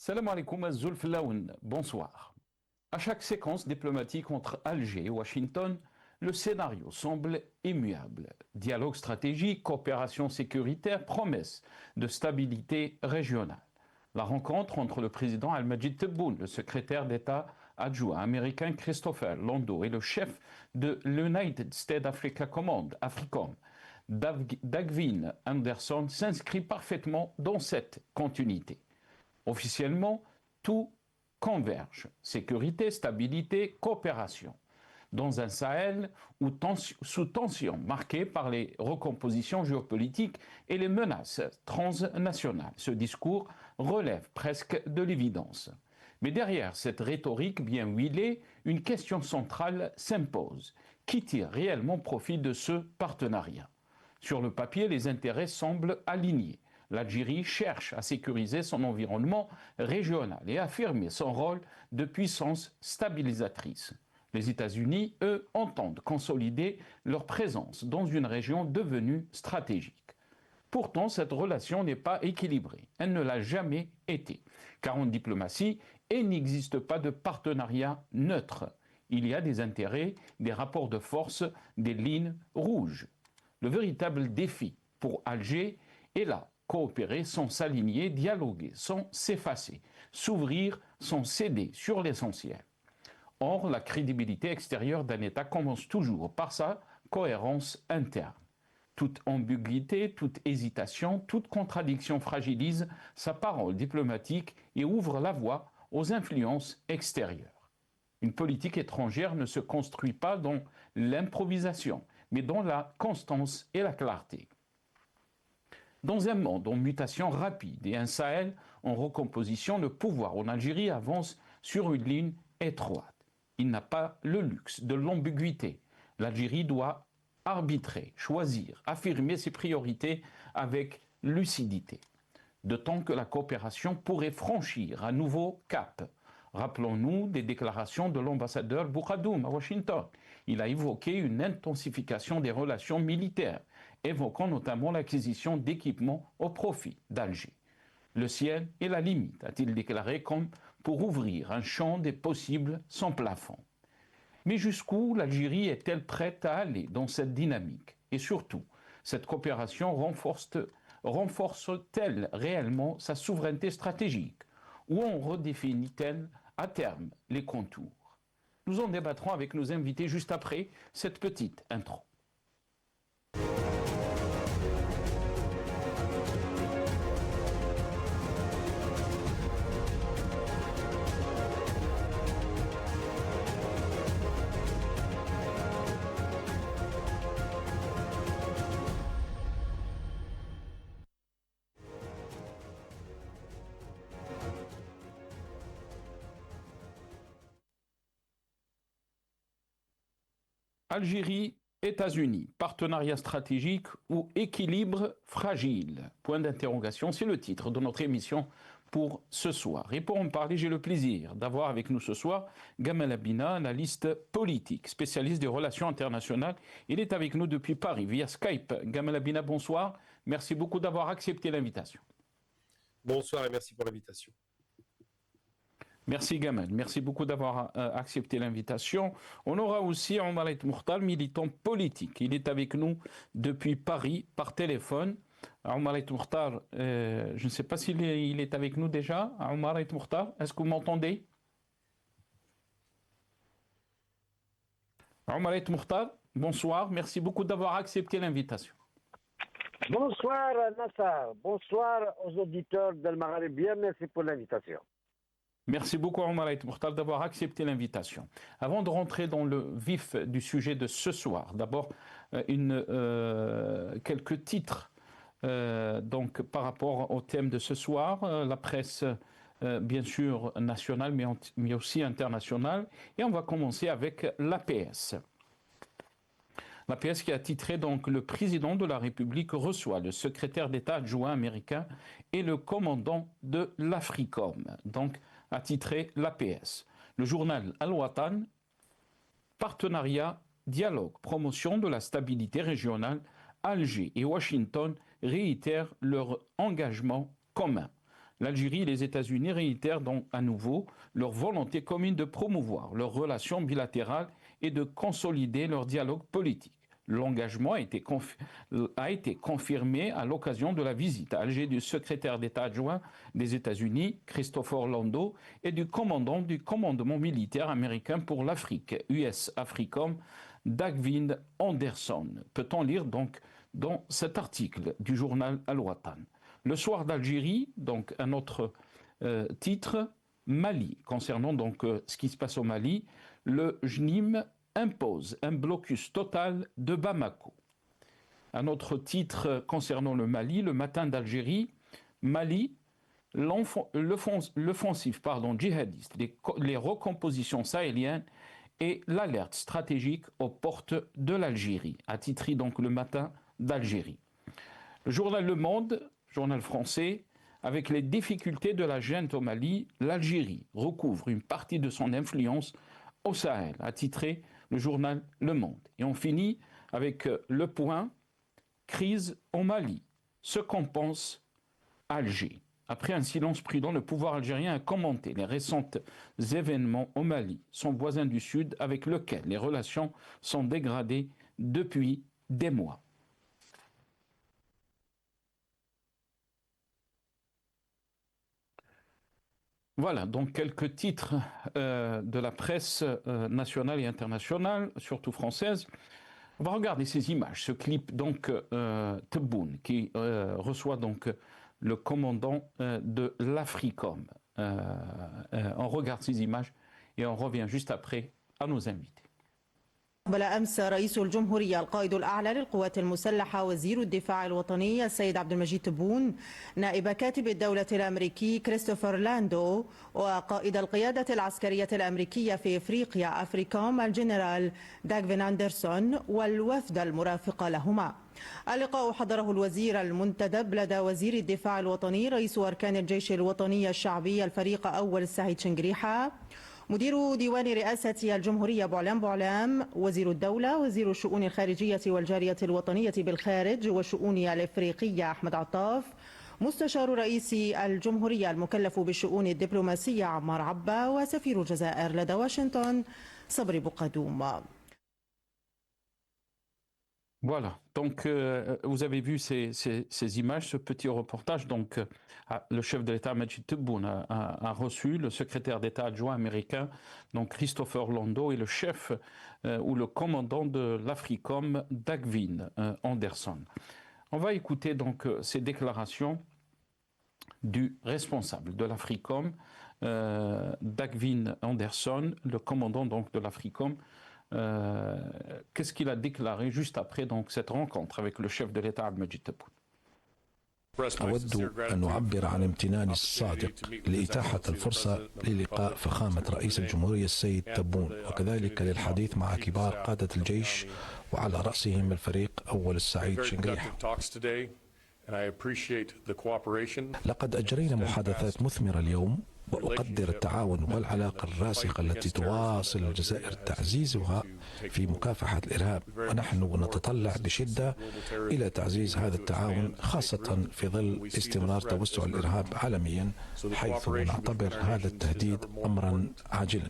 Salam alaikum Zulf Laoun, bonsoir. À chaque séquence diplomatique entre Alger et Washington, le scénario semble immuable. Dialogue stratégique, coopération sécuritaire, promesse de stabilité régionale. La rencontre entre le président Al-Majid Tebboune, le secrétaire d'État adjoint américain Christopher Lando et le chef de l'United States Africa Command, AFRICOM, Dagvin Anderson, s'inscrit parfaitement dans cette continuité. Officiellement, tout converge. Sécurité, stabilité, coopération. Dans un Sahel sous tension marquée par les recompositions géopolitiques et les menaces transnationales. Ce discours relève presque de l'évidence. Mais derrière cette rhétorique bien huilée, une question centrale s'impose. Qui tire réellement profit de ce partenariat? Sur le papier, les intérêts semblent alignés. L'Algérie cherche à sécuriser son environnement régional et affirmer son rôle de puissance stabilisatrice. Les États-Unis, eux, entendent consolider leur présence dans une région devenue stratégique. Pourtant, cette relation n'est pas équilibrée. Elle ne l'a jamais été. Car en diplomatie, il n'existe pas de partenariat neutre. Il y a des intérêts, des rapports de force, des lignes rouges. Le véritable défi pour Alger est là. Coopérer sans s'aligner, dialoguer sans s'effacer, s'ouvrir sans céder sur l'essentiel. Or, la crédibilité extérieure d'un État commence toujours par sa cohérence interne. Toute ambiguïté, toute hésitation, toute contradiction fragilise sa parole diplomatique et ouvre la voie aux influences extérieures. Une politique étrangère ne se construit pas dans l'improvisation, mais dans la constance et la clarté. Dans un monde en mutation rapide et un Sahel en recomposition, le pouvoir en Algérie avance sur une ligne étroite. Il n'a pas le luxe de l'ambiguïté. L'Algérie doit arbitrer, choisir, affirmer ses priorités avec lucidité. D'autant que la coopération pourrait franchir un nouveau cap. Rappelons-nous des déclarations de l'ambassadeur Boukhadoum à Washington. Il a évoqué une intensification des relations militaires, évoquant notamment l'acquisition d'équipements au profit d'Alger. Le ciel est la limite, a-t-il déclaré, comme pour ouvrir un champ des possibles sans plafond. Mais jusqu'où l'Algérie est-elle prête à aller dans cette dynamique? Et surtout, cette coopération renforce-t-elle réellement sa souveraineté stratégique? Ou en redéfinit-elle à terme les contours? Nous en débattrons avec nos invités juste après cette petite intro. Algérie, États-Unis, partenariat stratégique ou équilibre fragile? Point d'interrogation, c'est le titre de notre émission pour ce soir. Et pour en parler, j'ai le plaisir d'avoir avec nous ce soir Gamal Abina, analyste politique, spécialiste des relations internationales. Il est avec nous depuis Paris via Skype. Gamal Abina, bonsoir. Merci beaucoup d'avoir accepté l'invitation. Bonsoir et merci pour l'invitation. Merci Gamal, merci beaucoup d'avoir accepté l'invitation. On aura aussi Omar El Mokhtar, militant politique. Il est avec nous depuis Paris par téléphone. Omar El Mokhtar, je ne sais pas s'il est avec nous déjà. Omar El Mokhtar, est-ce que vous m'entendez? Omar El Mokhtar, bonsoir, merci beaucoup d'avoir accepté l'invitation. Bonsoir Nassar, bonsoir aux auditeurs d'Al Maghribien, merci pour l'invitation. Merci beaucoup, Omar El Mokhtar, d'avoir accepté l'invitation. Avant de rentrer dans le vif du sujet de ce soir, d'abord quelques titres donc, par rapport au thème de ce soir. La presse, bien sûr, nationale, mais aussi internationale. Et on va commencer avec l'APS. L'APS qui a titré donc le président de la République reçoit le secrétaire d'État adjoint américain et le commandant de l'AFRICOM. Donc, a titré l'APS. Le journal Al-Watan, partenariat, dialogue, promotion de la stabilité régionale, Alger et Washington réitèrent leur engagement commun. L'Algérie et les États-Unis réitèrent donc à nouveau leur volonté commune de promouvoir leurs relations bilatérales et de consolider leur dialogue politique. L'engagement a été confirmé à l'occasion de la visite à Alger du secrétaire d'État adjoint des États-Unis, Christopher Lando, et du commandant du commandement militaire américain pour l'Afrique, US AFRICOM, Dagvin Anderson. Peut-on lire donc dans cet article du journal Al-Watan. Le soir d'Algérie, donc un autre titre, Mali. Concernant donc ce qui se passe au Mali, le JNIM impose un blocus total de Bamako. Un autre titre concernant le Mali, le matin d'Algérie, Mali, l'offensive djihadiste, les recompositions sahéliennes et l'alerte stratégique aux portes de l'Algérie, attitré donc le matin d'Algérie. Le journal Le Monde, journal français, avec les difficultés de la junte au Mali, l'Algérie recouvre une partie de son influence au Sahel, attitré le journal Le Monde. Et on finit avec le point crise au Mali. Ce qu'en pense Alger. Après un silence prudent, le pouvoir algérien a commenté les récents événements au Mali, son voisin du Sud, avec lequel les relations sont dégradées depuis des mois. Voilà, donc quelques titres de la presse nationale et internationale, surtout française. On va regarder ces images, ce clip donc Tebboune qui reçoit donc le commandant de l'Africom. On regarde ces images et on revient juste après à nos invités. قبل أمس رئيس الجمهورية القائد الأعلى للقوات المسلحة وزير الدفاع الوطني السيد عبد المجيد تبون، نائب كاتب الدولة الأمريكي كريستوفر لاندو، وقائد القيادة العسكرية الأمريكية في إفريقيا أفريكوم الجنرال داغفين أندرسون والوفد المرافق لهما. اللقاء حضره الوزير المنتدب لدى وزير الدفاع الوطني رئيس أركان الجيش الوطني الشعبي الفريق أول السعيد شنقريحة، مدير ديوان رئاسة الجمهورية بوعلام بوعلام، وزير الدولة، وزير الشؤون الخارجية والجارية الوطنية بالخارج والشؤون الإفريقية أحمد عطاف، مستشار رئيس الجمهورية المكلف بالشؤون الدبلوماسية عمار عبا، وسفير الجزائر لدى واشنطن صبري بقدوم. Voilà, donc vous avez vu ces images, ce petit reportage. Donc, le chef de l'État, Majid Tebboune, a reçu le secrétaire d'État adjoint américain, donc Christopher Lando, et le chef ou le commandant de l'Africom, Dagvin Anderson. On va écouter donc ces déclarations du responsable de l'Africom, Dagvin Anderson, le commandant donc de l'Africom. Qu'est-ce qu'il a déclaré juste après donc, cette rencontre avec le chef de l'État Majid Tebboune. أود أن أعبر عن امتناني الصادق لإتاحة الفرصة للقاء فخامة رئيس الجمهورية السيد تبون، وكذلك للحديث مع كبار قادة الجيش وعلى رأسهم الفريق أول السعيد شنقريحة. لقد أجرينا محادثات مثمرة اليوم، وأقدر التعاون والعلاقة الراسخة التي تواصل الجزائر تعزيزها في مكافحة الإرهاب، ونحن نتطلع بشدة إلى تعزيز هذا التعاون، خاصة في ظل استمرار توسع الإرهاب عالميا، حيث نعتبر هذا التهديد أمرا عاجلا.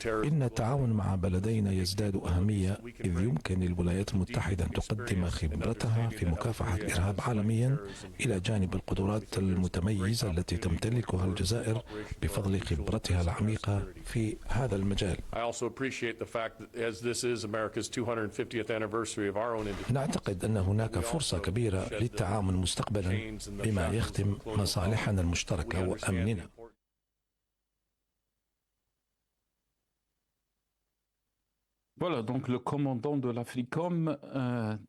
إن التعاون مع بلدينا يزداد أهمية، إذ يمكن للولايات المتحدة أن تقدم خبرتها في مكافحة الإرهاب عالميا إلى جانب القدرات المتميزة التي تمتلكها الجزائر بفضل خبرتها العميقة في هذا المجال. نعتقد أن هناك فرصة كبيرة للتعاون مستقبلا بما يخدم مصالحنا المشتركة وأمننا. Voilà, donc le commandant de l'Africom,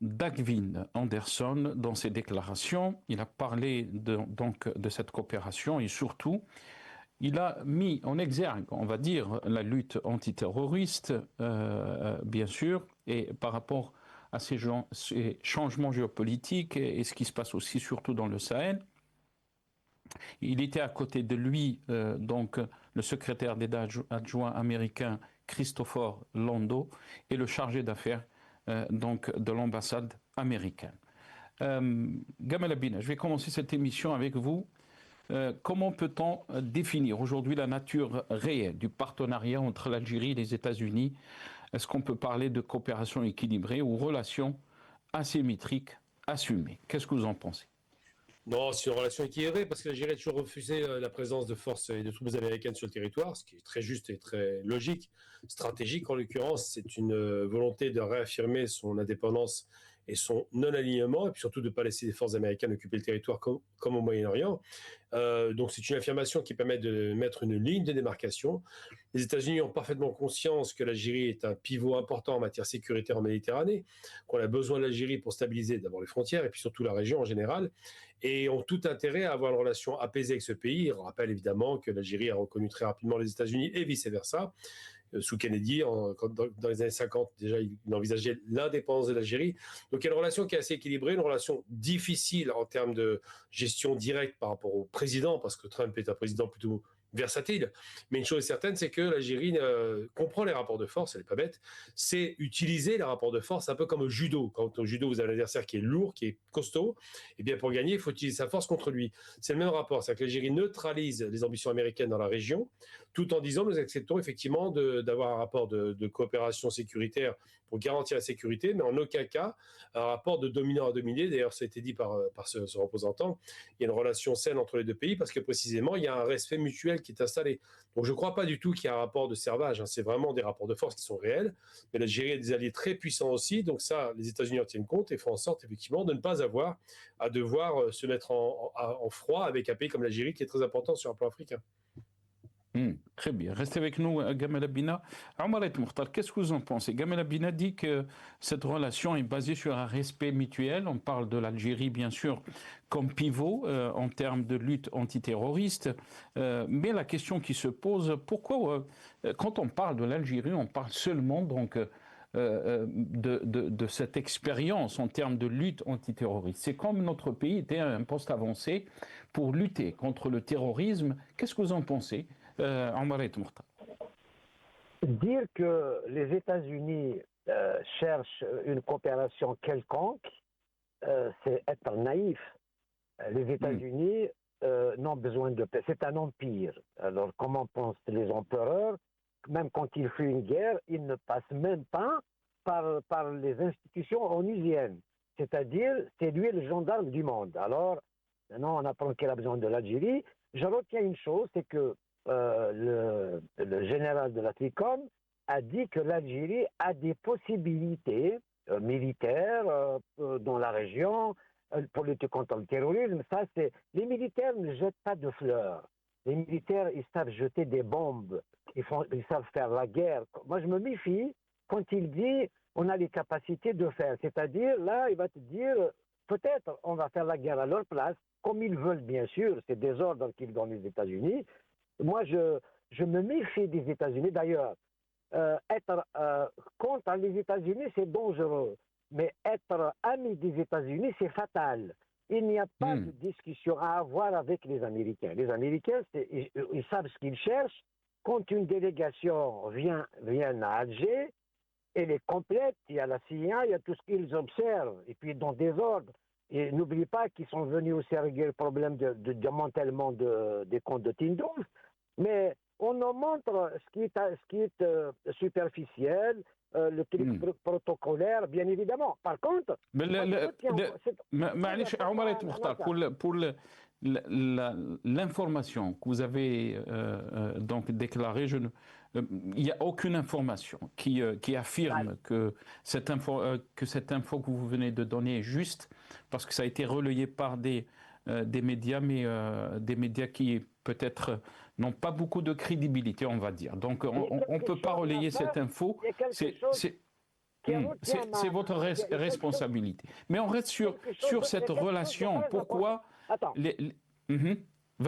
Dagvin Anderson, dans ses déclarations, il a parlé donc de cette coopération et surtout, il a mis en exergue, on va dire, la lutte antiterroriste, bien sûr, et par rapport à ces changements géopolitiques et ce qui se passe aussi surtout dans le Sahel. Il était à côté de lui, donc, le secrétaire d'État adjoint américain Christopher Lando et le chargé d'affaires donc de l'ambassade américaine. Gamal Abina, je vais commencer cette émission avec vous. Comment peut-on définir aujourd'hui la nature réelle du partenariat entre l'Algérie et les États-Unis? Est-ce qu'on peut parler de coopération équilibrée ou relation asymétrique assumée? Qu'est-ce que vous en pensez? Non, c'est une relation équilibrée parce que l'Algérie a toujours refusé la présence de forces et de troupes américaines sur le territoire, ce qui est très juste et très logique, stratégique en l'occurrence. C'est une volonté de réaffirmer son indépendance et son non-alignement, et puis surtout de ne pas laisser les forces américaines occuper le territoire comme au Moyen-Orient. Donc c'est une affirmation qui permet de mettre une ligne de démarcation. Les États-Unis ont parfaitement conscience que l'Algérie est un pivot important en matière sécuritaire en Méditerranée, qu'on a besoin de l'Algérie pour stabiliser d'abord les frontières et puis surtout la région en général, et ont tout intérêt à avoir une relation apaisée avec ce pays. On rappelle évidemment que l'Algérie a reconnu très rapidement les États-Unis et vice-versa. Sous Kennedy, dans les années 50, déjà, il envisageait l'indépendance de l'Algérie. Donc, il y a une relation qui est assez équilibrée, une relation difficile en termes de gestion directe par rapport au président, parce que Trump est un président plutôt versatile. Mais une chose est certaine, c'est que l'Algérie comprend les rapports de force, elle n'est pas bête, c'est utiliser les rapports de force un peu comme au judo. Quand au judo, vous avez un adversaire qui est lourd, qui est costaud, et bien pour gagner, il faut utiliser sa force contre lui. C'est le même rapport, c'est-à-dire que l'Algérie neutralise les ambitions américaines dans la région, tout en disant nous acceptons effectivement d'avoir un rapport de coopération sécuritaire pour garantir la sécurité, mais en aucun cas un rapport de dominant à dominé. D'ailleurs, ça a été dit par ce représentant. Il y a une relation saine entre les deux pays parce que précisément, il y a un respect mutuel qui est installé. Donc, je ne crois pas du tout qu'il y a un rapport de servage. C'est vraiment des rapports de force qui sont réels. Mais l'Algérie a des alliés très puissants aussi. Donc ça, les États-Unis en tiennent compte et font en sorte effectivement de ne pas avoir à devoir se mettre en froid avec un pays comme l'Algérie qui est très important sur un plan africain. Très bien. Restez avec nous, Gamal Abina. Omar Mokhtar, qu'est-ce que vous en pensez? Gamal Abina dit que cette relation est basée sur un respect mutuel. On parle de l'Algérie, bien sûr, comme pivot en termes de lutte antiterroriste. Mais la question qui se pose, pourquoi, quand on parle de l'Algérie, on parle seulement donc, de cette expérience en termes de lutte antiterroriste? C'est comme notre pays était à un poste avancé pour lutter contre le terrorisme. Qu'est-ce que vous en pensez? Dire que les États-Unis cherchent une coopération quelconque, c'est être naïf. Les États-Unis n'ont besoin de paix. C'est un empire. Alors, comment pensent les empereurs? Même quand ils fuient une guerre, ils ne passent même pas par les institutions onusiennes. C'est-à-dire, c'est lui le gendarme du monde. Alors, maintenant, on apprend qu'il a besoin de l'Algérie. Je retiens une chose, c'est que le général de la TRICOM a dit que l'Algérie a des possibilités militaires dans la région pour lutter contre le terrorisme. Ça, c'est les militaires ne jettent pas de fleurs. Les militaires, ils savent jeter des bombes. Ils savent faire la guerre. Moi, je me méfie quand il dit on a les capacités de faire. C'est-à-dire, là, il va te dire peut-être on va faire la guerre à leur place, comme ils veulent, bien sûr. C'est des ordres qu'ils donnent les États-Unis. Moi, je me méfie des États-Unis. D'ailleurs, être contre les États-Unis, c'est dangereux. Mais être ami des États-Unis, c'est fatal. Il n'y a pas de discussion à avoir avec les Américains. Les Américains, ils savent ce qu'ils cherchent. Quand une délégation vient à Alger, elle est complète. Il y a la CIA, il y a tout ce qu'ils observent. Et puis, dans des ordres. Et n'oubliez pas qu'ils sont venus aussi régler le problème de démantèlement des comptes de Tindouf. Mais on nous montre ce qui est superficiel, le truc protocolaire, bien évidemment. Par contre, pour l'information que vous avez donc déclarée, il n'y a aucune information qui affirme que cette info que vous venez de donner est juste, parce que ça a été relayé par des médias, mais des médias qui peut-être n'ont pas beaucoup de crédibilité, on va dire. Donc on ne peut pas relayer cette info. C'est votre responsabilité. Mais on reste sur cette relation. Pourquoi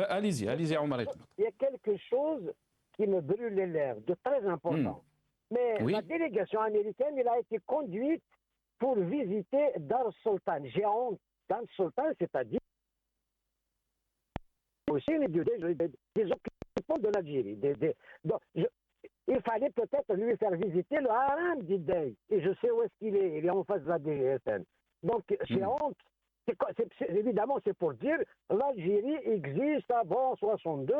Allez-y, Omar. Il y a quelque chose qui me brûle les lèvres, de très important. Mais la délégation américaine, elle a été conduite pour visiter Dar Sultan. J'ai honte. Dar Sultan, c'est-à-dire aussi des occupants de l'Algérie. Il fallait peut-être lui faire visiter le haram d'Idey. Et je sais où est-ce qu'il est. Il est en face de la DGSN. Donc, j'ai honte. Évidemment, c'est pour dire l'Algérie existe avant 62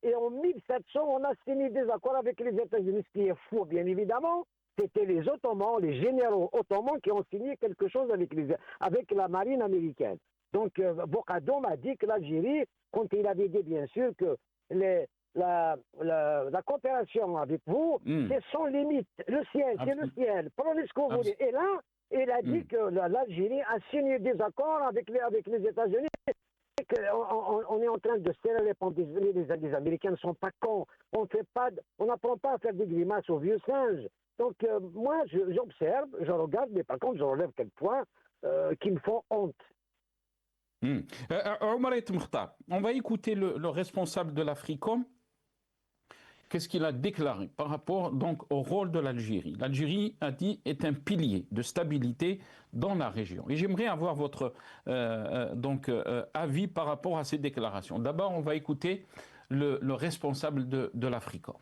et en 1700, on a signé des accords avec les États-Unis, ce qui est faux, bien évidemment. C'était les Ottomans, les généraux ottomans qui ont signé quelque chose avec la marine américaine. Donc, Bocadoum a dit que l'Algérie, quand il avait dit bien sûr que la coopération avec vous, c'est sans limite. Le ciel, c'est le ciel. Prenez ce que vous voulez. Et là, il a dit que l'Algérie a signé des accords avec les États-Unis. On est en train de serrer les ponts. Les Américains ne sont pas cons. On n'apprend pas à faire des grimaces aux vieux singes. Donc, moi, j'observe, je regarde, mais par contre, je relève quelques points qui me font honte. Omar El Mkhtar, on va écouter le responsable de l'Africom. Qu'est-ce qu'il a déclaré par rapport donc au rôle de l'Algérie? L'Algérie, a dit, est un pilier de stabilité dans la région. Et j'aimerais avoir votre avis par rapport à ces déclarations. D'abord, on va écouter le responsable de l'Africom.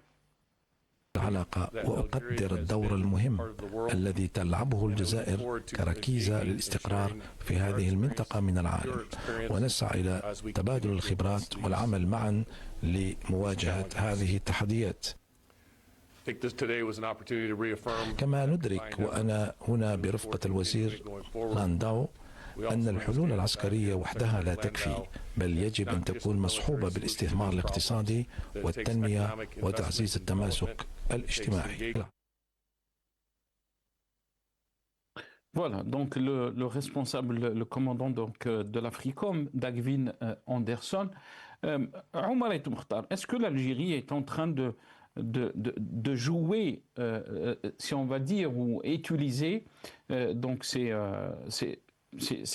العلاقة وأقدر الدور المهم الذي تلعبه الجزائر كركيزة للاستقرار في هذه المنطقة من العالم، ونسعى إلى تبادل الخبرات والعمل معا لمواجهة هذه التحديات. كما ندرك وأنا هنا برفقة الوزير لانداو أن الحلول العسكرية وحدها لا تكفي، بل يجب أن تكون مصحوبة بالاستثمار الاقتصادي والتنمية وتعزيز التماسك الاجتماعي. Voilà, donc le responsable, le commandant donc, de l'Africom, Dagvin Anderson. Omar El Mkhtar, est-ce que l'Algérie est en train de jouer, si on va dire, ou utiliser donc ses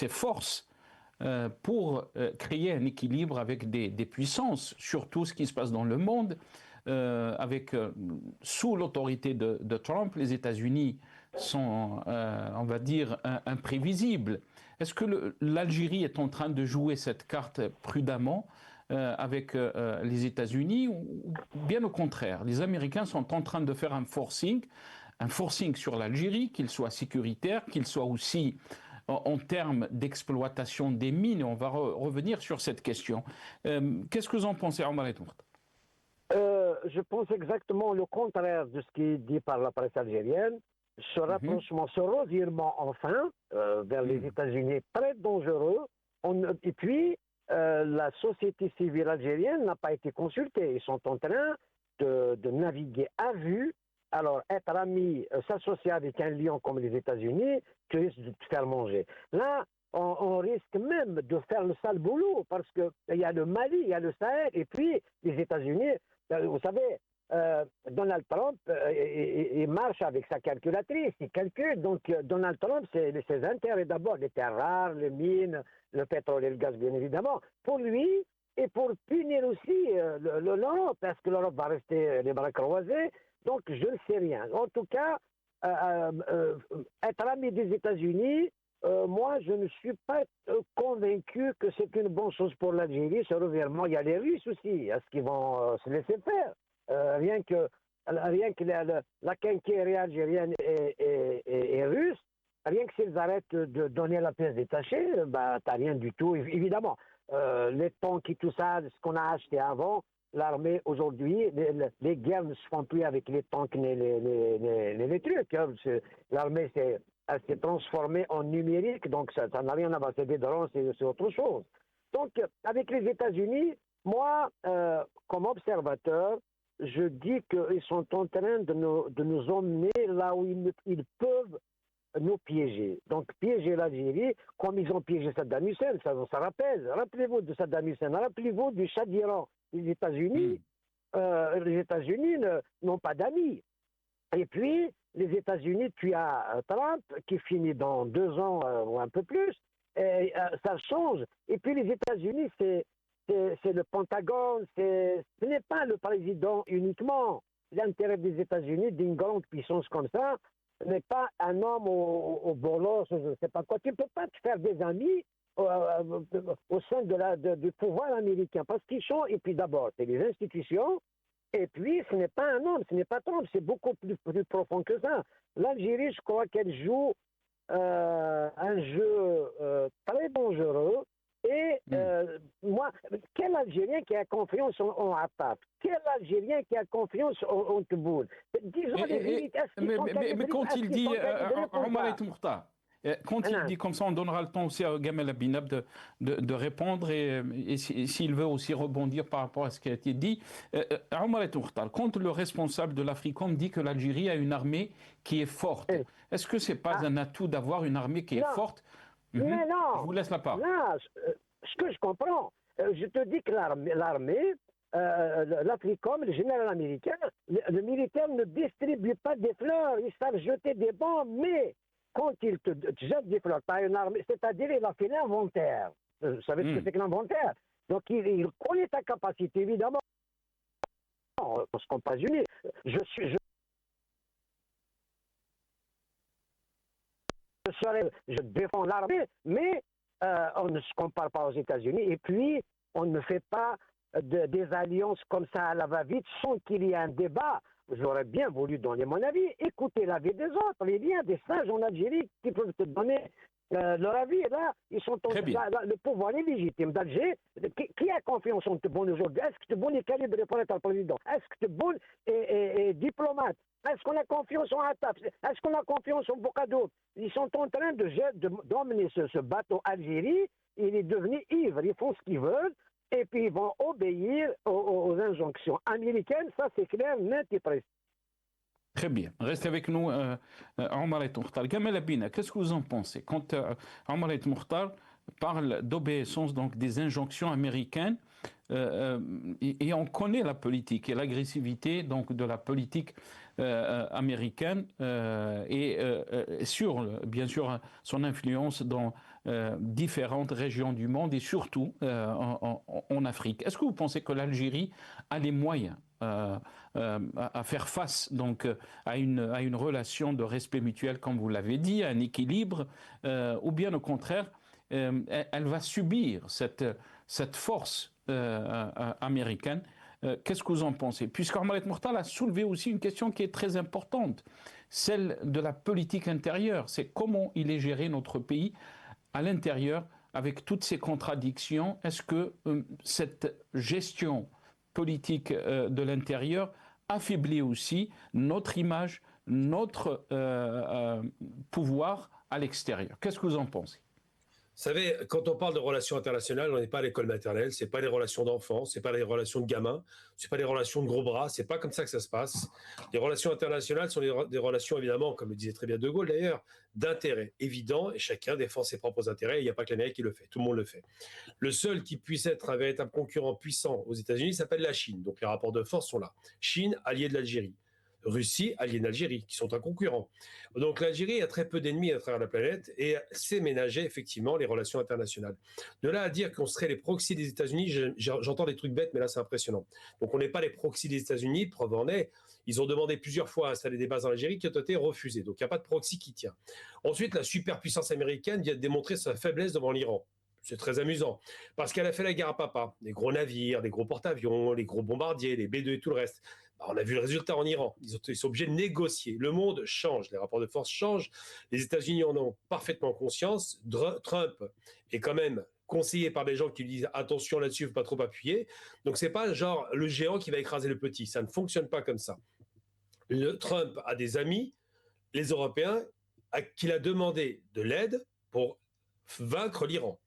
forces pour créer un équilibre avec des puissances, surtout ce qui se passe dans le monde, sous l'autorité de Trump, les États-Unis sont, on va dire, imprévisibles. Est-ce que l'Algérie est en train de jouer cette carte prudemment avec les États-Unis, ou bien au contraire, les Américains sont en train de faire un forcing sur l'Algérie, qu'il soit sécuritaire, qu'il soit aussi en termes d'exploitation des mines? On va revenir sur cette question. Qu'est-ce que vous en pensez, Omar El Mkhtar? Je pense exactement le contraire de ce qui est dit par la presse algérienne. Ce rapprochement, ce revirement enfin vers les États-Unis est très dangereux. Et puis, la société civile algérienne n'a pas été consultée. Ils sont en train de naviguer à vue. Alors, être ami, s'associer avec un lion comme les États-Unis, tu risques de te faire manger. Là, on risque même de faire le sale boulot parce qu'il y a le Mali, il y a le Sahel, et puis les États-Unis, vous savez, Donald Trump, il marche avec sa calculatrice, il calcule. Donc, Donald Trump, c'est ses intérêts d'abord, les terres rares, les mines, le pétrole et le gaz, bien évidemment, pour lui et pour punir aussi l'Europe, parce que l'Europe va rester les bras croisés. Donc, je ne sais rien. En tout cas, être ami des États-Unis, moi, je ne suis pas convaincu que c'est une bonne chose pour l'Algérie, ce revirement. Il y a les Russes aussi, est-ce qu'ils vont se laisser faire? Rien que la quincaillerie algérienne et russe, rien que s'ils arrêtent de donner la pièce détachée, bah, t'as rien du tout. Évidemment, les tanks et tout ça, ce qu'on a acheté avant, l'armée aujourd'hui, les guerres ne se font plus avec les tanks ni les trucs. Hein. L'armée elle s'est transformée en numérique, donc ça n'a rien à voir. C'est des drones, c'est autre chose. Donc, avec les États-Unis, moi, comme observateur, je dis qu'ils sont en train de nous emmener là où ils peuvent nous piéger. Donc, piéger l'Algérie, comme ils ont piégé Saddam Hussein, ça rappelle. Rappelez-vous de Saddam Hussein, rappelez-vous du Shah d'Iran. Les États-Unis n'ont pas d'amis. Et puis, les États-Unis, tu as Trump qui finit dans 2 ans ou un peu plus, et ça change. Et puis, les États-Unis, c'est le Pentagone, ce n'est pas le président uniquement. L'intérêt des États-Unis, d'une grande puissance comme ça, n'est pas un homme au bolos, je ne sais pas quoi. Tu ne peux pas te faire des amis au sein du pouvoir américain, parce qu'ils sont, et puis d'abord, c'est les institutions, et puis ce n'est pas un homme, ce n'est pas Trump, c'est beaucoup plus profond que ça. L'Algérie, je crois qu'elle joue un jeu très dangereux. Et moi, quel Algérien qui a confiance en Attaf? Quel Algérien qui a confiance en Tebboune? Disons les vérités. Mais quand il dit, Omar El Moukhtar, quand il dit comme ça, on donnera le temps aussi à Gamel Abinab de répondre et s'il veut aussi rebondir par rapport à ce qui a été dit. Omar El Moukhtar, quand le responsable de l'Africom dit que l'Algérie a une armée qui est forte, est-ce que ce n'est pas un atout d'avoir une armée qui est forte? Mais non. Je vous laisse la parole. Non, ce que je comprends, je te dis que l'armée, l'Africom, le général américain, le militaire ne distribue pas des fleurs, ils savent jeter des bombes, mais quand il te jette des fleurs par une armée, c'est-à-dire il a fait l'inventaire. Vous savez ce que c'est que l'inventaire? Donc il connaît ta capacité, évidemment. Parce qu'on pas unis. Je défends l'armée, mais on ne se compare pas aux États-Unis. Et puis, on ne fait pas des alliances comme ça à la va-vite sans qu'il y ait un débat. J'aurais bien voulu donner mon avis. Écoutez l'avis des autres. Il y a des sages en Algérie qui peuvent te donner leur avis. Là, ils sont le pouvoir est légitime d'Alger. Qui a confiance en Tebboune aujourd'hui? Est-ce que Tebboune est calibré pour être le président? Est-ce que Tebboune est diplomate? Est-ce qu'on a confiance en Attaf? Est-ce qu'on a confiance en Boukadour? Ils sont en train d'emmener ce bateau Algérie. Il est devenu ivre. Ils font ce qu'ils veulent. Et puis ils vont obéir aux injonctions américaines. Ça, c'est clair, net et précis. Très bien. Restez avec nous, Omar El Moukhtar. Gamel Abina, qu'est-ce que vous en pensez? Quand Omar El Moukhtar parle d'obéissance, donc des injonctions américaines, et on connaît la politique et l'agressivité donc de la politique américaine et bien sûr son influence dans différentes régions du monde et surtout en Afrique. Est-ce que vous pensez que l'Algérie a les moyens à faire face donc à une relation de respect mutuel, comme vous l'avez dit, à un équilibre, ou bien au contraire, elle va subir cette force américaine? Qu'est-ce que vous en pensez? Puisque Omar El Moukhtar a soulevé aussi une question qui est très importante, celle de la politique intérieure. C'est comment il est géré notre pays à l'intérieur avec toutes ces contradictions. Est-ce que cette gestion politique de l'intérieur affaiblit aussi notre image, notre pouvoir à l'extérieur? Qu'est-ce que vous en pensez? Vous savez, quand on parle de relations internationales, on n'est pas à l'école maternelle, c'est pas les relations d'enfants, c'est pas les relations de gamins, c'est pas les relations de gros bras, c'est pas comme ça que ça se passe. Les relations internationales sont des relations, évidemment, comme le disait très bien De Gaulle d'ailleurs, d'intérêt évident, et chacun défend ses propres intérêts, il n'y a pas que l'Amérique qui le fait, tout le monde le fait. Le seul qui puisse être un véritable concurrent puissant aux États-Unis s'appelle la Chine, donc les rapports de force sont là. Chine, alliée de l'Algérie. Russie, alliée d'Algérie, qui sont un concurrent. Donc l'Algérie a très peu d'ennemis à travers la planète et sait ménager effectivement les relations internationales. De là à dire qu'on serait les proxys des États-Unis, j'entends des trucs bêtes, mais là c'est impressionnant. Donc on n'est pas les proxys des États-Unis, preuve en est, ils ont demandé plusieurs fois à installer des bases en Algérie qui ont été refusées. Donc il n'y a pas de proxy qui tient. Ensuite, la superpuissance américaine vient de démontrer sa faiblesse devant l'Iran. C'est très amusant, parce qu'elle a fait la guerre à papa. Les gros navires, les gros porte-avions, les gros bombardiers, les B-2 et tout le reste. On a vu le résultat en Iran. Ils sont obligés de négocier. Le monde change, les rapports de force changent. Les États-Unis en ont parfaitement conscience. Trump est quand même conseillé par des gens qui lui disent attention là-dessus, il ne faut pas trop appuyer. Donc c'est pas genre le géant qui va écraser le petit. Ça ne fonctionne pas comme ça. Trump a des amis, les Européens, à qui il a demandé de l'aide pour vaincre l'Iran.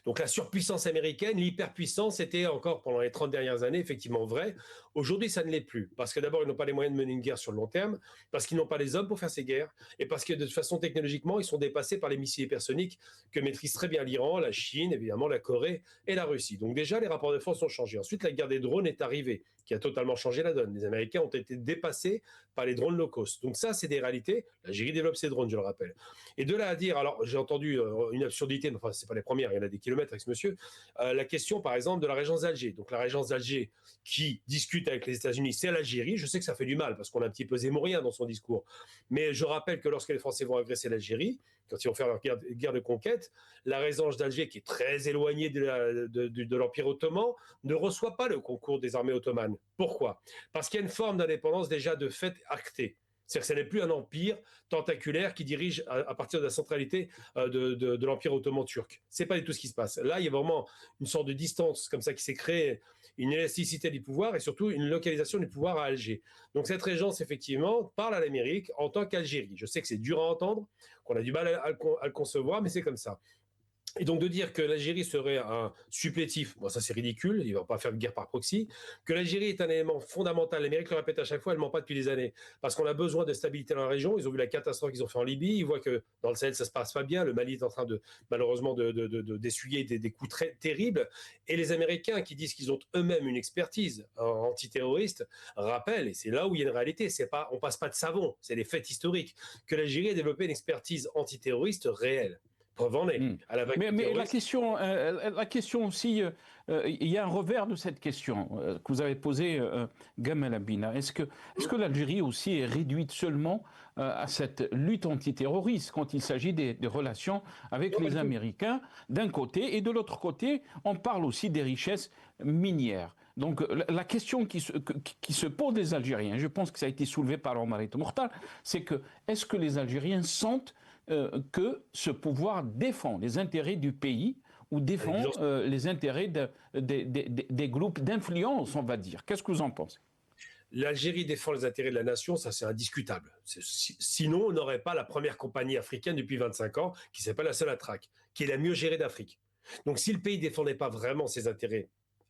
Donc la surpuissance américaine, l'hyperpuissance était encore pendant les 30 dernières années effectivement vrai. Aujourd'hui, ça ne l'est plus. Parce que d'abord, ils n'ont pas les moyens de mener une guerre sur le long terme, parce qu'ils n'ont pas les hommes pour faire ces guerres, et parce que de toute façon, technologiquement, ils sont dépassés par les missiles hypersoniques que maîtrisent très bien l'Iran, la Chine, évidemment la Corée et la Russie. Donc déjà, les rapports de force ont changé. Ensuite, la guerre des drones est arrivée, qui a totalement changé la donne. Les Américains ont été dépassés par les drones low cost. Donc ça, c'est des réalités. L'Algérie développe ses drones, je le rappelle. Et de là à dire, alors j'ai entendu une absurdité, mais enfin, c'est pas les premières, il y en a des kilomètres avec ce monsieur, la question par exemple de la régence d'Alger. Donc la régence d'Alger qui discute avec les États-Unis, c'est l'Algérie. Je sais que ça fait du mal parce qu'on a un petit peu zémorien dans son discours. Mais je rappelle que lorsque les Français vont agresser l'Algérie, quand ils vont faire leur guerre de conquête, la régence d'Alger, qui est très éloignée de l'Empire ottoman, ne reçoit pas le concours des armées ottomanes. Pourquoi? Parce qu'il y a une forme d'indépendance déjà de fait actée. C'est-à-dire que ce n'est plus un empire tentaculaire qui dirige à partir de la centralité de l'empire ottoman turc. C'est pas du tout ce qui se passe. Là, il y a vraiment une sorte de distance comme ça qui s'est créée, une élasticité du pouvoir et surtout une localisation du pouvoir à Alger. Donc cette régence, effectivement, parle à l'Amérique en tant qu'Algérie. Je sais que c'est dur à entendre, qu'on a du mal à le concevoir, mais c'est comme ça. Et donc de dire que l'Algérie serait un supplétif, bon ça c'est ridicule, il ne va pas faire de guerre par proxy, que l'Algérie est un élément fondamental, l'Amérique le répète à chaque fois, elle ne ment pas depuis des années, parce qu'on a besoin de stabilité dans la région, ils ont vu la catastrophe qu'ils ont fait en Libye, ils voient que dans le Sahel ça ne se passe pas bien, le Mali est en train de malheureusement d'essuyer des coups très terribles, et les Américains qui disent qu'ils ont eux-mêmes une expertise antiterroriste, rappellent, et c'est là où il y a une réalité, on ne passe pas de savon, c'est des faits historiques, que l'Algérie a développé une expertise antiterroriste réelle. Preuve en est. Mais la question aussi, il y a un revers de cette question que vous avez posée, Gamal Abina. Est-ce que l'Algérie aussi est réduite seulement à cette lutte antiterroriste quand il s'agit des relations avec les Américains d'un côté, et de l'autre côté, on parle aussi des richesses minières. Donc la question qui se pose des Algériens, je pense que ça a été soulevé par Omar El Mokhtar, c'est que est-ce que les Algériens sentent que ce pouvoir défend les intérêts du pays ou défend les intérêts des groupes d'influence, on va dire. Qu'est-ce que vous en pensez ? L'Algérie défend les intérêts de la nation, ça c'est indiscutable. Sinon, on n'aurait pas la première compagnie africaine depuis 25 ans, qui s'appelle la Sonatrach, qui est la mieux gérée d'Afrique. Donc si le pays ne défendait pas vraiment ses intérêts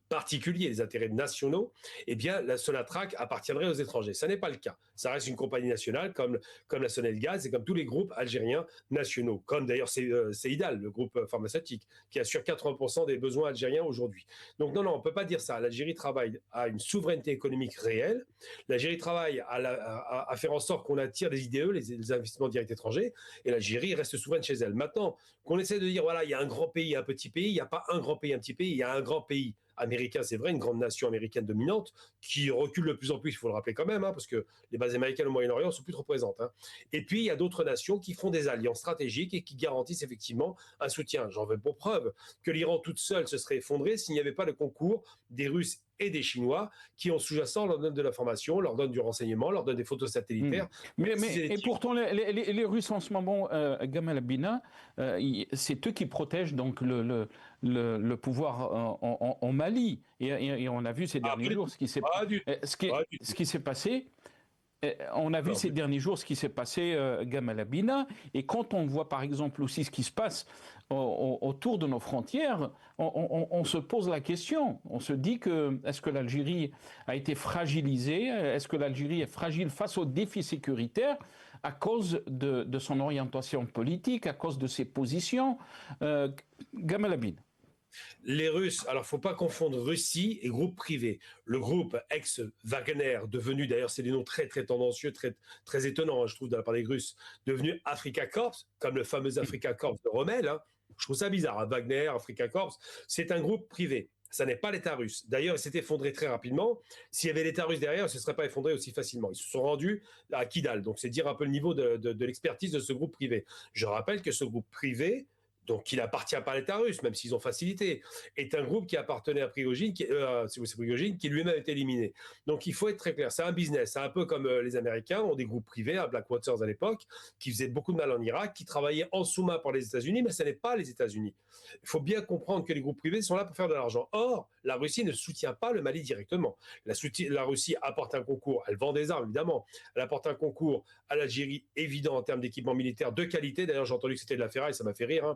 particuliers, les intérêts nationaux, eh bien la Sonatrach appartiendrait aux étrangers. Ça n'est pas le cas. Ça reste une compagnie nationale comme la Sonelgaz et comme tous les groupes algériens nationaux, comme d'ailleurs Seidal, le groupe pharmaceutique, qui assure 80% des besoins algériens aujourd'hui. Donc non, on ne peut pas dire ça. L'Algérie travaille à une souveraineté économique réelle. L'Algérie travaille à faire en sorte qu'on attire des IDE, les investissements directs étrangers, et l'Algérie reste souveraine chez elle. Maintenant, qu'on essaie de dire, voilà, il y a un grand pays, un petit pays, il n'y a pas un grand pays, un petit pays, il y a un grand pays américain, c'est vrai, une grande nation américaine dominante, qui recule de plus en plus, il faut le rappeler quand même, parce que les bases américaines au Moyen-Orient sont plus trop présentes. Et puis, il y a d'autres nations qui font des alliances stratégiques et qui garantissent effectivement un soutien. J'en veux pour preuve que l'Iran toute seule se serait effondrée s'il n'y avait pas le concours des Russes et des Chinois qui, en sous-jacent, leur donnent de l'information, leur donnent du renseignement, leur donnent des photos satellitaires. Et pourtant, les Russes en ce moment, Gamal Abina, c'est eux qui protègent donc le pouvoir en Mali. Et on a vu ces derniers jours ce qui s'est passé. On a vu ces derniers jours ce qui s'est passé, Gamal Abina, et quand on voit par exemple aussi ce qui se passe autour de nos frontières, on se pose la question. On se dit est-ce que l'Algérie a été fragilisée ? Est-ce que l'Algérie est fragile face aux défis sécuritaires à cause de son orientation politique, à cause de ses positions ? Gamal Abina. Les Russes, alors il ne faut pas confondre Russie et groupe privé. Le groupe ex-Wagner, devenu, d'ailleurs c'est des noms très très tendancieux, très, très étonnants, je trouve, de la part des Russes, devenu Afrika Korps, comme le fameux Afrika Korps de Rommel. Je trouve ça bizarre, Wagner, Afrika Korps, c'est un groupe privé. Ça n'est pas l'État russe. D'ailleurs, il s'est effondré très rapidement. S'il y avait l'État russe derrière, il ne se serait pas effondré aussi facilement. Ils se sont rendus à Kidal. Donc c'est dire un peu le niveau de l'expertise de ce groupe privé. Je rappelle que ce groupe privé, donc qui n'appartient pas à l'État russe, même s'ils ont facilité, est un groupe qui appartenait à Prigojine, qui lui-même a été éliminé. Donc il faut être très clair, c'est un business, c'est un peu comme les Américains ont des groupes privés, à Blackwaters à l'époque, qui faisaient beaucoup de mal en Irak, qui travaillaient en sous-main pour les États-Unis, mais ce n'est pas les États-Unis. Il faut bien comprendre que les groupes privés sont là pour faire de l'argent. Or, la Russie ne soutient pas le Mali directement. La Russie apporte un concours, elle vend des armes évidemment, elle apporte un concours à l'Algérie évident en termes d'équipement militaire de qualité. D'ailleurs, j'ai entendu que c'était de la ferraille, ça m'a fait rire.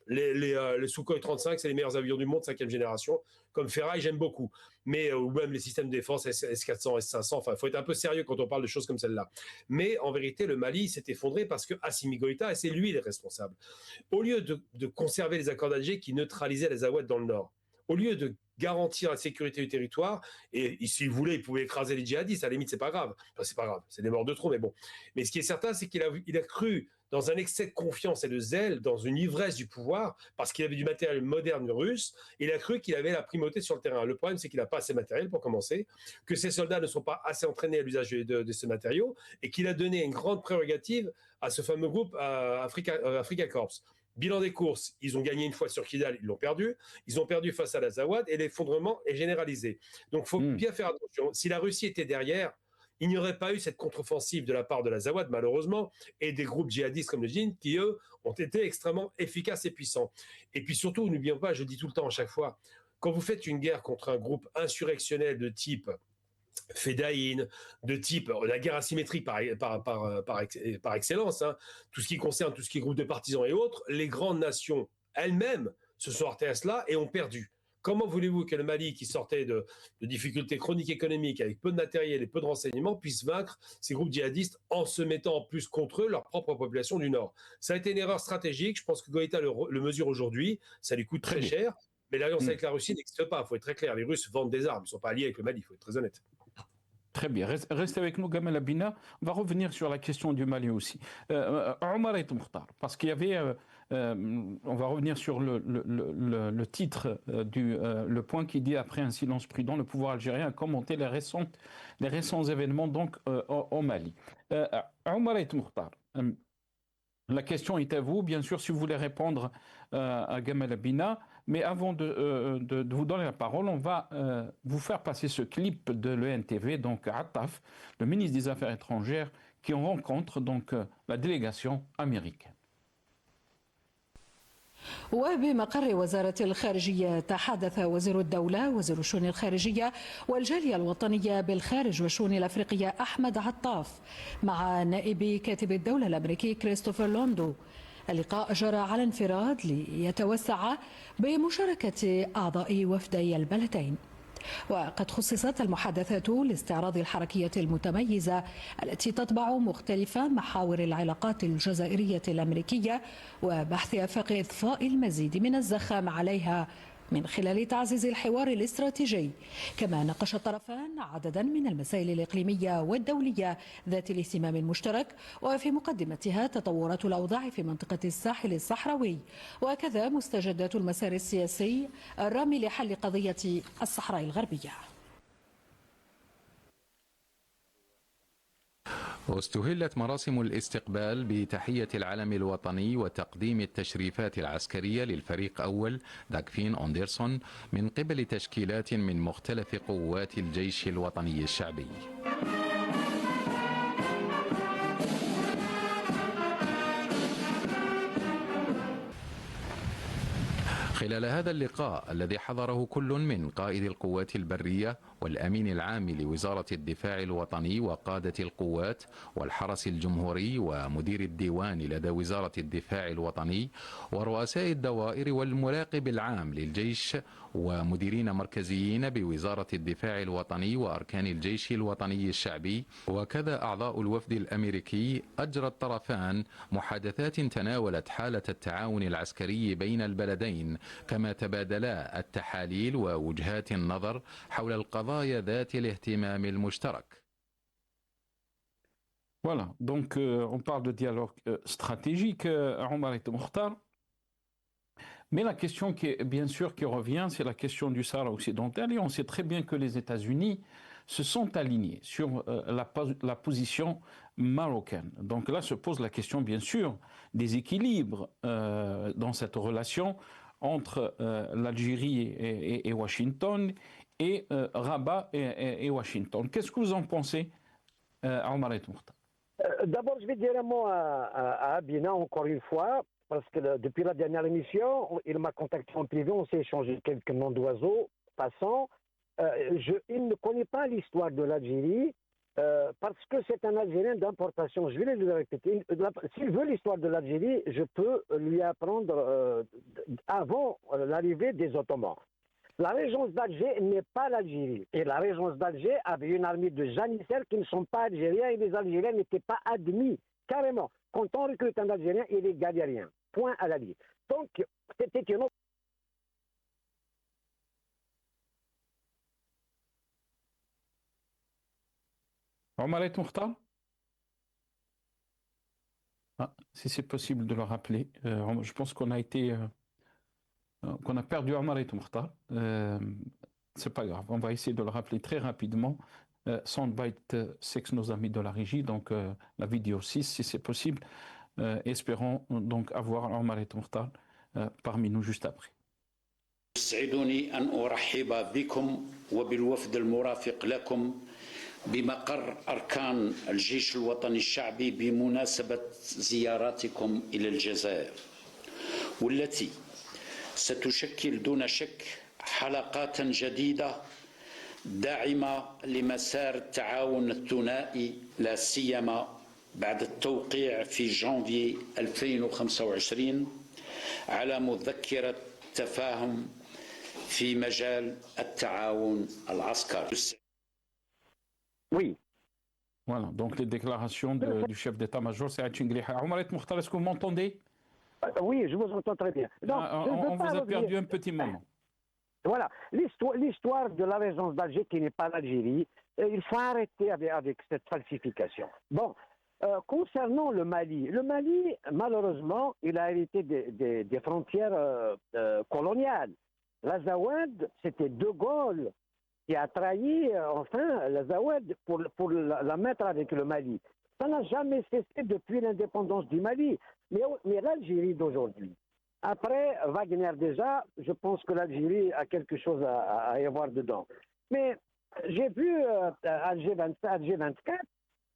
Les Sukhoi 35, c'est les meilleurs avions du monde, 5e génération. Comme ferraille, j'aime beaucoup. Mais, ou même les systèmes de défense S-400, S-500. Enfin, il faut être un peu sérieux quand on parle de choses comme celle-là. Mais en vérité, le Mali s'est effondré parce que Assimi Goïta, et c'est lui le responsable. Au lieu de conserver les accords d'Alger qui neutralisaient les Aouettes dans le nord, au lieu de garantir la sécurité du territoire, et s'il voulait, il pouvait écraser les djihadistes, à la limite, c'est pas grave. Enfin, c'est pas grave, c'est des morts de trop, mais bon. Mais ce qui est certain, c'est qu'il a cru dans un excès de confiance et de zèle, dans une ivresse du pouvoir, parce qu'il avait du matériel moderne russe, il a cru qu'il avait la primauté sur le terrain. Le problème, c'est qu'il n'a pas assez de matériel, pour commencer, que ses soldats ne sont pas assez entraînés à l'usage de ce matériau, et qu'il a donné une grande prérogative à ce fameux groupe Afrika Korps. Bilan des courses, ils ont gagné une fois sur Kidal, ils l'ont perdu. Ils ont perdu face à l'Azawad et l'effondrement est généralisé. Donc, il faut bien faire attention. Si la Russie était derrière, il n'y aurait pas eu cette contre-offensive de la part de l'Azawad, malheureusement, et des groupes djihadistes comme le djinn, qui, eux, ont été extrêmement efficaces et puissants. Et puis surtout, n'oublions pas, je dis tout le temps à chaque fois, quand vous faites une guerre contre un groupe insurrectionnel de type Fedaïn, de type la guerre asymétrique par excellence, hein, tout ce qui concerne tout ce qui est groupe de partisans et autres, les grandes nations elles-mêmes se sont heurtées à cela et ont perdu. Comment voulez-vous que le Mali, qui sortait de difficultés chroniques économiques, avec peu de matériel et peu de renseignements, puisse vaincre ces groupes djihadistes en se mettant en plus contre eux, leur propre population du Nord? Ça a été une erreur stratégique, je pense que Goïta le mesure aujourd'hui, ça lui coûte très cher, mais l'alliance avec la Russie n'existe pas, il faut être très clair, les Russes vendent des armes, ils ne sont pas alliés avec le Mali, il faut être très honnête. Très bien. Restez avec nous, Gamal Abina. On va revenir sur la question du Mali aussi. Omar et Mokhtar, parce qu'il y avait... on va revenir sur le titre le point qui dit « Après un silence prudent, le pouvoir algérien a commenté les récents événements donc, au Mali ». Omar et Mokhtar, la question est à vous, bien sûr, si vous voulez répondre à Gamal Abina. Mais avant de vous donner la parole, on va vous faire passer ce clip de l'ENTV, donc Attaf, le ministre des Affaires étrangères, qui rencontre donc la délégation américaine. وبمقر وزارة الخارجية تحدث وزير الدولة وزير الشؤون الخارجية والجالية الوطنية بالخارج والشؤون الأفريقية أحمد عطاف مع نائب كاتب الدولة الأمريكي كريستوفر لوندو. اللقاء جرى على انفراد ليتوسع بمشاركة أعضاء وفدي البلدين. وقد خصصت المحادثات لاستعراض الحركية المتميزة التي تتبع مختلف محاور العلاقات الجزائرية الأمريكية وبحث آفاق إضفاء المزيد من الزخم عليها من خلال تعزيز الحوار الاستراتيجي. كما ناقش الطرفان عددا من المسائل الإقليمية والدولية ذات الاهتمام المشترك وفي مقدمتها تطورات الأوضاع في منطقة الساحل الصحراوي وكذا مستجدات المسار السياسي الرامي لحل قضية الصحراء الغربية. واستهلت مراسم الاستقبال بتحية العلم الوطني وتقديم التشريفات العسكرية للفريق أول داغفين أندرسون من قبل تشكيلات من مختلف قوات الجيش الوطني الشعبي. خلال هذا اللقاء الذي حضره كل من قائد القوات البرية والأمين العام لوزارة الدفاع الوطني وقادة القوات والحرس الجمهوري ومدير الديوان لدى وزارة الدفاع الوطني ورؤساء الدوائر والمراقب العام للجيش ومديرين مركزيين بوزارة الدفاع الوطني وأركان الجيش الوطني الشعبي وكذا أعضاء الوفد الأمريكي، أجرى الطرفان محادثات تناولت حالة التعاون العسكري بين البلدين كما تبادلا التحاليل ووجهات النظر حول القضايا ذات الاهتمام المشترك. Voilà, donc on parle de dialogue stratégique, Omar et Mokhtar. Mais la question qui est, bien sûr qui revient, c'est la question du Sahara occidental. Et on sait très bien que les États-Unis se sont alignés sur la position marocaine. Donc là se pose la question, bien sûr, des équilibres dans cette relation entre l'Algérie et Washington et Rabat et Washington. Qu'est-ce que vous en pensez, Omar et Mokhtar? D'abord, je vais dire un mot à Abina, encore une fois, parce que depuis la dernière émission, il m'a contacté en privé, on s'est échangé quelques noms d'oiseaux passants. Il ne connaît pas l'histoire de l'Algérie parce que c'est un Algérien d'importation. Je vais le répéter. S'il veut l'histoire de l'Algérie, je peux lui apprendre avant l'arrivée des Ottomans. La régence d'Alger n'est pas l'Algérie. Et la régence d'Alger avait une armée de janissaires qui ne sont pas algériens et les Algériens n'étaient pas admis, carrément. Quand on recrute un Algérien, il est galérien. Point à la ligne. Donc, c'était une autre. Omar et Mokhtar? Si c'est possible de le rappeler. Je pense qu'on a été... qu'on a perdu Omar et Mokhtar. C'est pas grave, on va essayer de le rappeler très rapidement. Soundbite 6, nos amis de la régie, donc la vidéo 6, si c'est possible. Espérons donc avoir Omar et Mokhtar parmi nous juste après. يسعدني أن أرحب بكم وبالوفد المرافق لكم بمقر أركان الجيش الوطني الشعبي بمناسبة زياراتكم إلى الجزائر، والتي ستشكل دون شك حلقات جديدة داعمة لمسار التعاون الثنائي، لا سيما بعد التوقيع في جانفي 2025 على مذكرة تفاهم في مجال التعاون العسكري. Oui. Voilà, donc les déclarations du chef d'état-major, c'est Chingriha. Oumaret Mokhtar, est-ce que vous m'entendez? Oui, je vous entends très bien. Donc, on vous a perdu un petit moment. Voilà, l'histoire de la régence d'Alger qui n'est pas l'Algérie, il faut arrêter avec cette falsification. Bon, concernant le Mali, malheureusement, il a hérité des frontières coloniales. L'Azawad, c'était De Gaulle qui a trahi, enfin, l'Azawad pour la mettre avec le Mali. Ça n'a jamais cessé depuis l'indépendance du Mali. Mais l'Algérie d'aujourd'hui, après Wagner déjà, je pense que l'Algérie a quelque chose à y avoir dedans. Mais j'ai vu Alger 24,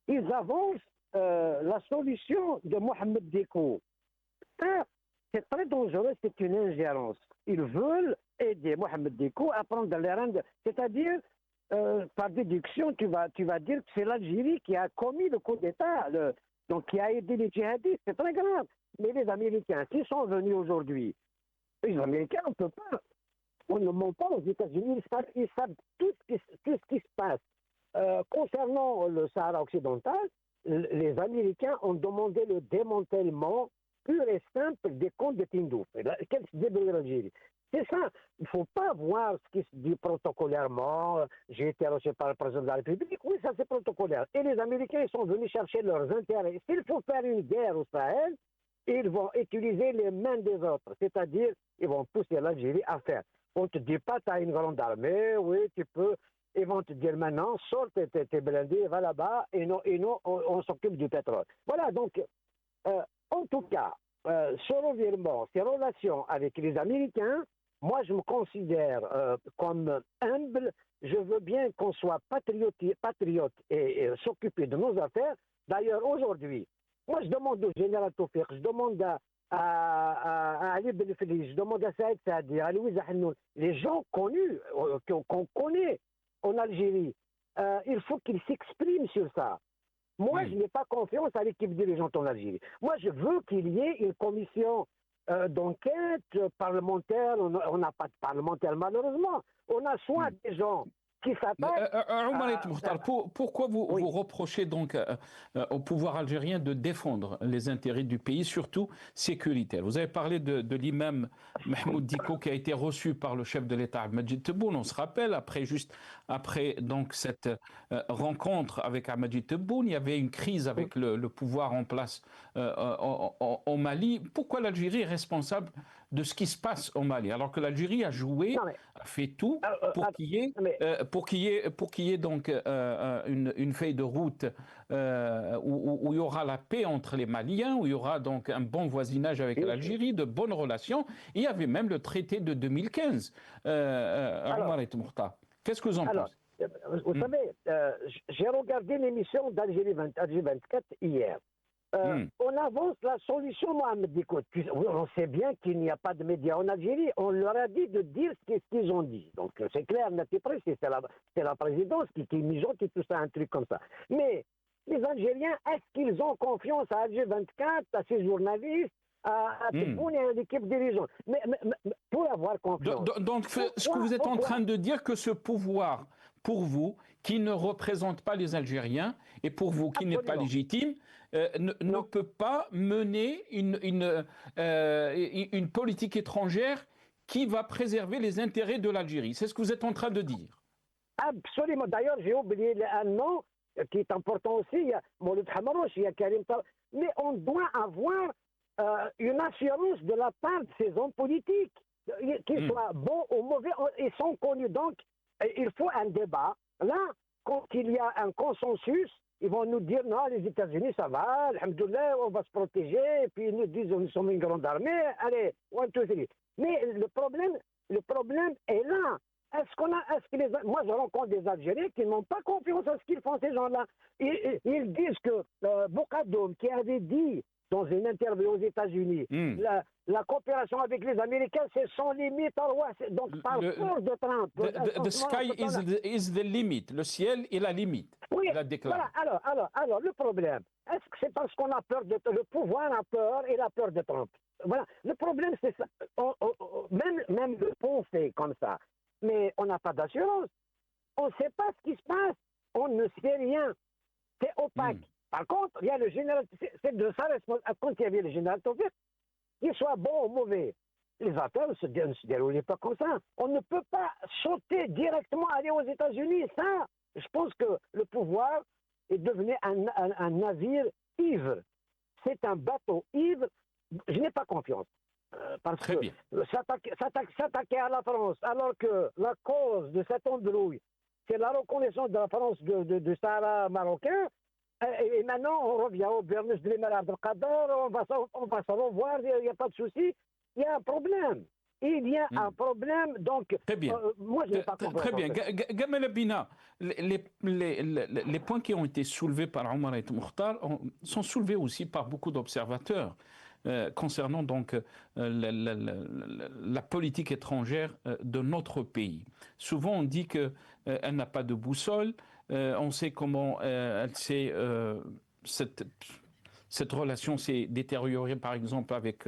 ils avancent la solution de Mohamed Dicko. Ça, c'est très dangereux, c'est une ingérence. Ils veulent aider Mohamed Dicko à prendre les rênes, c'est-à-dire, par déduction, tu vas dire que c'est l'Algérie qui a commis le coup d'État, donc qui a aidé les djihadistes, c'est très grave. Mais les Américains, s'ils sont venus aujourd'hui, les Américains, on ne peut pas. On ne ment pas aux États-Unis, ils savent tout ce qui se passe. Concernant le Sahara occidental, les Américains ont demandé le démantèlement pur et simple des comptes de Tindouf. Quel se débrouille l'Algérie? C'est ça. Il ne faut pas voir ce qui se dit protocolairement. J'ai été reçu par le président de la République. Oui, ça c'est protocolaire. Et les Américains, ils sont venus chercher leurs intérêts. S'il faut faire une guerre au Sahel, ils vont utiliser les mains des autres. C'est-à-dire, ils vont pousser l'Algérie à faire. On ne te dit pas, tu as une grande armée, oui, tu peux. Ils vont te dire maintenant, sors tes blindés, va là-bas, et nous, on s'occupe du pétrole. Voilà, donc, en tout cas, ce revirement, ces relations avec les Américains, moi, je me considère comme humble. Je veux bien qu'on soit patriote et s'occuper de nos affaires. D'ailleurs, aujourd'hui, moi, je demande au général Toufik, je demande à Ali Ben Feli, je demande à Saïd Saadi, à Louis Ahnoun, les gens connus, qu'on connaît en Algérie, il faut qu'ils s'expriment sur ça. Moi, je n'ai pas confiance à l'équipe dirigeante en Algérie. Moi, je veux qu'il y ait une commission d'enquête parlementaire. On n'a pas de parlementaire, malheureusement. On a soit des gens qui s'attaquent. Pourquoi vous reprochez donc au pouvoir algérien de défendre les intérêts du pays, surtout sécuritaires? Vous avez parlé de l'imam Mahmoud Dicko qui a été reçu par le chef de l'État, Majid Tebboune. On se rappelle, après donc cette rencontre avec Majid Tebboune, il y avait une crise avec le pouvoir en place au Mali. Pourquoi l'Algérie est responsable de ce qui se passe au Mali, alors que l'Algérie a fait tout pour qu'il y ait donc une feuille de route où il y aura la paix entre les Maliens, où il y aura donc un bon voisinage avec l'Algérie, de bonnes relations. Il y avait même le traité de 2015. Qu'est-ce que vous en pensez? Vous savez, j'ai regardé l'émission d'Algérie 24 hier. On avance la solution, Mohamed Dicko. On sait bien qu'il n'y a pas de médias en Algérie. On leur a dit de dire ce qu'ils ont dit. Donc c'est clair, net et précis. C'est la présidence qui mijote et tout ça, un truc comme ça. Mais les Algériens, est-ce qu'ils ont confiance à Alger 24, à ses journalistes, à Tebboune et à l'équipe dirigeante? Mais pour avoir confiance. Donc ce que vous êtes en train de dire, que ce pouvoir, pour vous, qui ne représente pas les Algériens, et pour vous, qui n'est pas légitime, ne peut pas mener une politique étrangère qui va préserver les intérêts de l'Algérie. C'est ce que vous êtes en train de dire. Absolument. D'ailleurs, j'ai oublié un nom qui est important aussi. Il y a Mouloud Hamarouche, il y a Karim Tal. Mais on doit avoir une assurance de la part de ces hommes politiques, qu'ils soient bons ou mauvais, ils sont connus. Donc, il faut un débat. Là, quand il y a un consensus, ils vont nous dire non, les États-Unis, ça va, alhamdoulilah, on va se protéger, et puis ils nous disent nous sommes une grande armée, allez, 1, 2, 3. Mais le problème est là. Moi, je rencontre des Algériens qui n'ont pas confiance en ce qu'ils font, ces gens-là. Ils disent que Bokadoum, qui avait dit dans une interview aux États-Unis, la coopération avec les Américains, c'est sans limite. Donc, par peur de Trump. The sky is the limit. Le ciel est la limite. Oui, il a déclaré. Voilà. Alors, le problème, est-ce que c'est parce qu'on a peur le pouvoir a peur et la peur de Trump? Voilà. Le problème, c'est ça. Même le pont fait comme ça. Mais on n'a pas d'assurance. On ne sait pas ce qui se passe. On ne sait rien. C'est opaque. Par contre, il y a le général, c'est de sa responsabilité. Quand il y avait le général Tawfiq, qu'il soit bon ou mauvais, les affaires ne se déroulaient pas comme ça. On ne peut pas sauter directement, aller aux États-Unis. Ça, je pense que le pouvoir est devenu un navire ivre. C'est un bateau ivre. Je n'ai pas confiance. Parce Très que bien. s'attaquer à la France, alors que la cause de cette embrouille, c'est la reconnaissance de la France du Sahara marocain, et maintenant on revient au Bernouche de l'Émirat Abdelkader, on va se revoir, il n'y a pas de souci. Il y a un problème. Il y a un problème, donc Très bien. Moi je n'ai pas compris. Très bien. Gamal Abina, les points qui ont été soulevés par Omar El Moukhtar sont soulevés aussi par beaucoup d'observateurs. Concernant donc la politique étrangère de notre pays. Souvent on dit qu'elle n'a pas de boussole, on sait comment cette relation s'est détériorée par exemple avec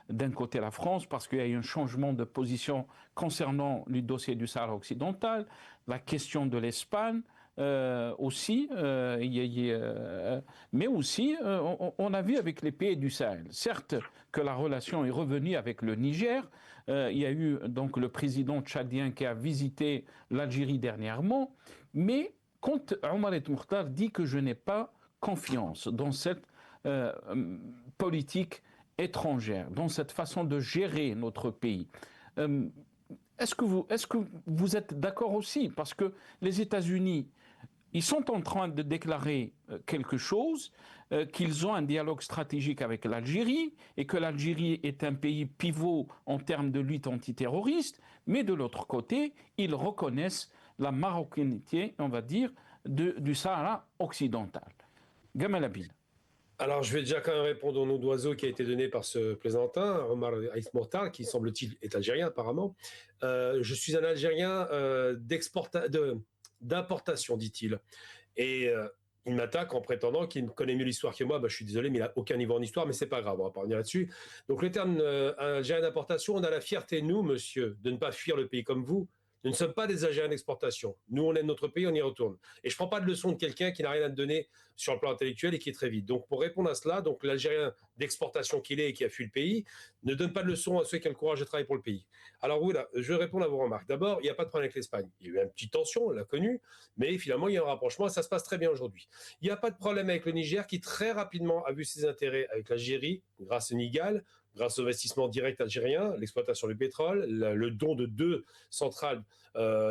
d'un côté la France parce qu'il y a eu un changement de position concernant le dossier du Sahara occidental, la question de l'Espagne, aussi, mais aussi on a vu avec les pays du Sahel. Certes que la relation est revenue avec le Niger. Il y a eu donc le président tchadien qui a visité l'Algérie dernièrement, mais quand Omar El Moukhtar dit que je n'ai pas confiance dans cette politique étrangère, dans cette façon de gérer notre pays. Est-ce que vous êtes d'accord aussi? Parce que les États-Unis, ils sont en train de déclarer quelque chose, qu'ils ont un dialogue stratégique avec l'Algérie et que l'Algérie est un pays pivot en termes de lutte antiterroriste, mais de l'autre côté, ils reconnaissent la marocanité, on va dire, du Sahara occidental. Gamal Abina. Alors, je vais déjà quand même répondre au nom d'oiseau qui a été donné par ce plaisantin, Omar El Moukhtar, qui semble-t-il est algérien apparemment. Je suis un Algérien d'importation, dit-il. Et il m'attaque en prétendant qu'il connaît mieux l'histoire que moi. Je suis désolé, mais il n'a aucun niveau en histoire, mais c'est pas grave, on va pas revenir là-dessus. Donc le terme Algérien d'importation, on a la fierté, nous, monsieur, de ne pas fuir le pays comme vous. Nous ne sommes pas des Algériens d'exportation. Nous, on aime notre pays, on y retourne. Et je ne prends pas de leçon de quelqu'un qui n'a rien à te donner sur le plan intellectuel et qui est très vite. Donc, pour répondre à cela, donc l'Algérien d'exportation qu'il est et qui a fui le pays ne donne pas de leçon à ceux qui ont le courage de travailler pour le pays. Alors oui, là, je vais répondre à vos remarques. D'abord, il n'y a pas de problème avec l'Espagne. Il y a eu une petite tension, on l'a connu, mais finalement, il y a un rapprochement et ça se passe très bien aujourd'hui. Il n'y a pas de problème avec le Niger qui très rapidement a vu ses intérêts avec l'Algérie, grâce au Nigal, grâce au investissement direct algérien, l'exploitation du pétrole, le don de 2 centrales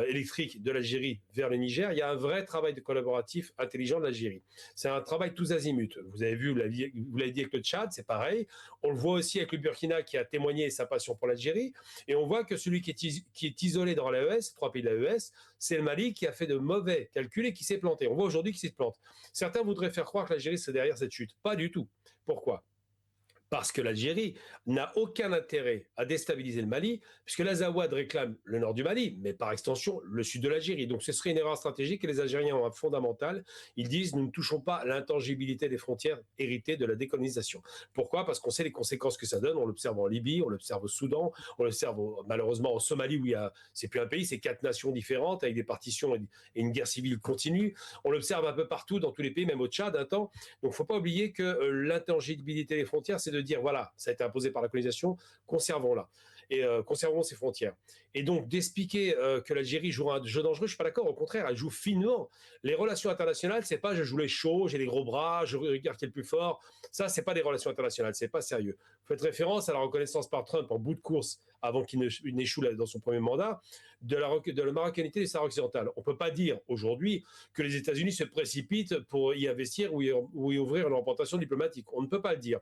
électriques de l'Algérie vers le Niger. Il y a un vrai travail de collaboratif intelligent de l'Algérie. C'est un travail tous azimuts. Vous avez vu, vous l'avez dit avec le Tchad, c'est pareil. On le voit aussi avec le Burkina qui a témoigné sa passion pour l'Algérie. Et on voit que celui qui est isolé dans l'AES, 3 pays de l'AES, c'est le Mali qui a fait de mauvais calculs et qui s'est planté. On voit aujourd'hui qu'il se plante. Certains voudraient faire croire que l'Algérie c'est derrière cette chute. Pas du tout. Pourquoi ? Parce que l'Algérie n'a aucun intérêt à déstabiliser le Mali, puisque l'Azawad réclame le nord du Mali, mais par extension le sud de l'Algérie. Donc ce serait une erreur stratégique et les Algériens ont un fondamental. Ils disent nous ne touchons pas à l'intangibilité des frontières héritées de la décolonisation. Pourquoi ? Parce qu'on sait les conséquences que ça donne. On l'observe en Libye, on l'observe au Soudan, on l'observe malheureusement en Somalie où c'est plus un pays, c'est 4 nations différentes avec des partitions et une guerre civile continue. On l'observe un peu partout dans tous les pays, même au Tchad un temps. Donc il ne faut pas oublier que l'intangibilité des frontières, c'est de dire voilà, ça a été imposé par la colonisation, conservons-la et conservons ses frontières. Et donc d'expliquer que l'Algérie joue un jeu dangereux, je suis pas d'accord. Au contraire, elle joue finement. Les relations internationales, c'est pas je joue les chauds, j'ai les gros bras, je regarde qui est le plus fort. Ça, c'est pas des relations internationales, c'est pas sérieux. Vous faites référence à la reconnaissance par Trump en bout de course avant qu'il n'échoue dans son premier mandat, de la marocanité du Sahara occidental. On ne peut pas dire aujourd'hui que les États-Unis se précipitent pour y investir ou y ouvrir une représentation diplomatique. On ne peut pas le dire.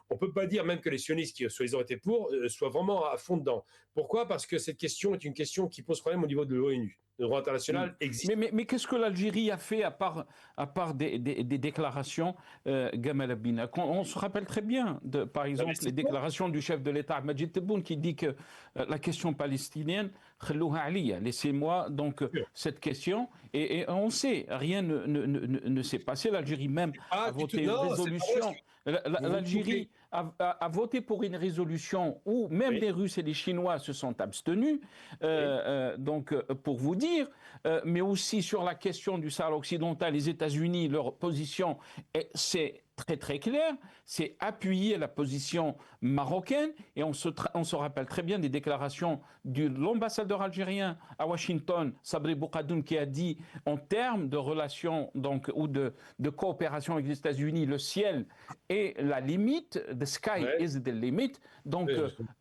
On ne peut pas dire même que les sionistes qui soi-disant étaient pour soient vraiment à fond dedans. Pourquoi? Parce que cette question est une question qui pose problème au niveau de l'ONU. Le droit international existe. Mais qu'est-ce que l'Algérie a fait à part des déclarations, Gamal Abina? On se rappelle très bien, par exemple, les déclarations du chef de l'État, Majid Tebboune, qui dit que la question palestinienne, laissez-moi donc cette question. Et on sait, rien ne s'est passé. L'Algérie même a voté une résolution. L'Algérie a voté pour une résolution où même les Russes et les Chinois se sont abstenus. Donc, pour vous dire, mais aussi sur la question du Sahara occidental, les États-Unis, leur position, c'est très très clair, c'est appuyer la position marocaine, et on se rappelle très bien des déclarations de l'ambassadeur algérien à Washington, Sabri Boukadoun, qui a dit en termes de relations donc, ou de coopération avec les États-Unis, le ciel est la limite, the sky is the limit. Donc,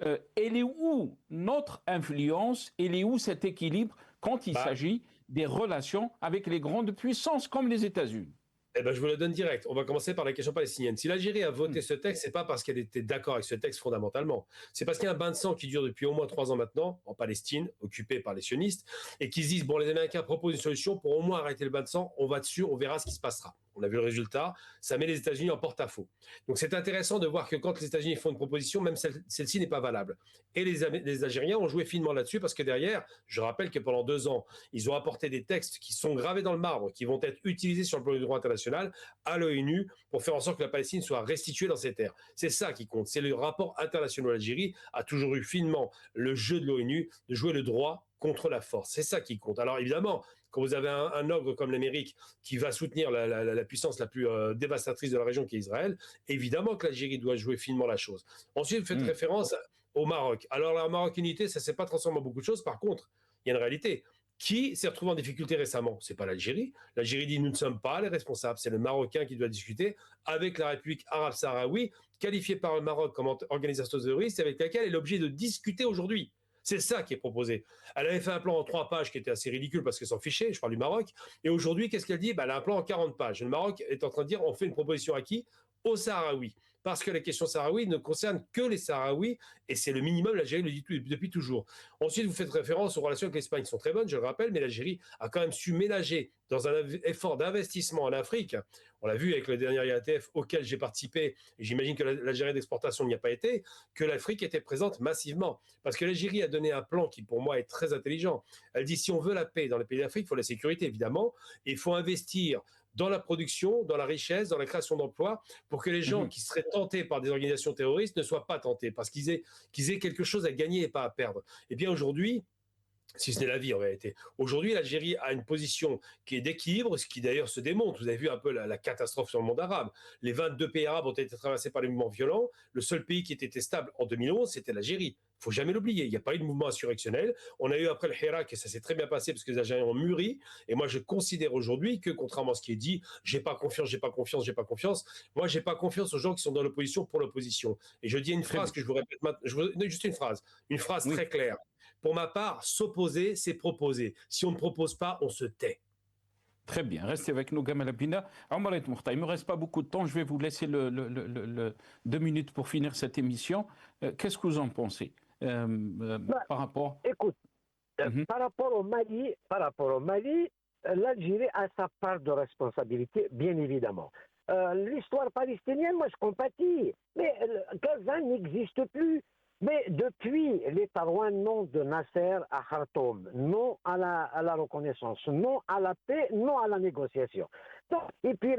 elle est où notre influence, elle est où cet équilibre quand il s'agit des relations avec les grandes puissances comme les États-Unis? Eh ben, je vous le donne direct. On va commencer par la question palestinienne. Si l'Algérie a voté ce texte, c'est pas parce qu'elle était d'accord avec ce texte fondamentalement. C'est parce qu'il y a un bain de sang qui dure depuis au moins 3 ans maintenant, en Palestine, occupée par les sionistes, et qui se disent, bon, les Américains proposent une solution pour au moins arrêter le bain de sang, on va dessus, on verra ce qui se passera. On a vu le résultat, ça met les États-Unis en porte-à-faux. Donc c'est intéressant de voir que quand les États-Unis font une proposition, même celle-ci n'est pas valable. Et les Algériens ont joué finement là-dessus parce que derrière, je rappelle que pendant 2 ans, ils ont apporté des textes qui sont gravés dans le marbre, qui vont être utilisés sur le plan du droit international à l'ONU pour faire en sorte que la Palestine soit restituée dans ses terres. C'est ça qui compte. C'est le rapport international. L'Algérie a toujours eu finement le jeu de l'ONU de jouer le droit contre la force. C'est ça qui compte. Alors évidemment, quand vous avez un ogre comme l'Amérique qui va soutenir la puissance la plus dévastatrice de la région qui est Israël, évidemment que l'Algérie doit jouer finement la chose. Ensuite, vous faites référence au Maroc. Alors la marocanité, ça ne s'est pas transformé en beaucoup de choses. Par contre, il y a une réalité. Qui s'est retrouvé en difficulté récemment? C'est pas l'Algérie. L'Algérie dit nous ne sommes pas les responsables. C'est le Marocain qui doit discuter avec la République arabe sahraoui, qualifiée par le Maroc comme organisation terroriste, avec laquelle elle est obligée de discuter aujourd'hui. C'est ça qui est proposé. Elle avait fait un plan en 3 pages qui était assez ridicule parce qu'elle s'en fichait, je parle du Maroc. Et aujourd'hui, qu'est-ce qu'elle dit? Elle a un plan en 40 pages. Le Maroc est en train de dire on fait une proposition à qui? Aux Sahraouis. Parce que la question sahraoui ne concerne que les Sahraouis, et c'est le minimum, l'Algérie le dit depuis toujours. Ensuite, vous faites référence aux relations avec l'Espagne, qui sont très bonnes, je le rappelle, mais l'Algérie a quand même su ménager dans un effort d'investissement en Afrique. On l'a vu avec le dernier IATF auquel j'ai participé, et j'imagine que l'Algérie d'exportation n'y a pas été, que l'Afrique était présente massivement. Parce que l'Algérie a donné un plan qui, pour moi, est très intelligent. Elle dit, si on veut la paix dans les pays d'Afrique, il faut la sécurité, évidemment, et il faut investir dans la production, dans la richesse, dans la création d'emplois, pour que les gens qui seraient tentés par des organisations terroristes ne soient pas tentés, parce qu'ils aient quelque chose à gagner et pas à perdre. Et bien aujourd'hui, si ce n'est la vie en réalité. Aujourd'hui, l'Algérie a une position qui est d'équilibre, ce qui d'ailleurs se démontre. Vous avez vu un peu la catastrophe sur le monde arabe. Les 22 pays arabes ont été traversés par des mouvements violents. Le seul pays qui était stable en 2011, c'était l'Algérie. Il ne faut jamais l'oublier. Il n'y a pas eu de mouvement insurrectionnel. On a eu après le Hirak, et ça s'est très bien passé parce que les Algériens ont mûri. Et moi, je considère aujourd'hui que, contrairement à ce qui est dit, j'ai pas confiance. Moi, j'ai pas confiance aux gens qui sont dans l'opposition pour l'opposition. Et je dis une phrase que je vous répète maintenant. Juste une phrase très claire. Pour ma part, s'opposer, c'est proposer. Si on ne propose pas, on se tait. Très bien, restez avec nous, Gamal Abina. Omar El Mokhtar, il ne me reste pas beaucoup de temps, je vais vous laisser 2 minutes pour finir cette émission. Qu'est-ce que vous en pensez par rapport... Écoute, par rapport au Mali, l'Algérie a sa part de responsabilité, bien évidemment. L'histoire palestinienne, moi je compatis, mais Gaza n'existe plus. Mais depuis les Tarouans, non de Nasser à Khartoum, non à la reconnaissance, non à la paix, non à la négociation. Donc, et puis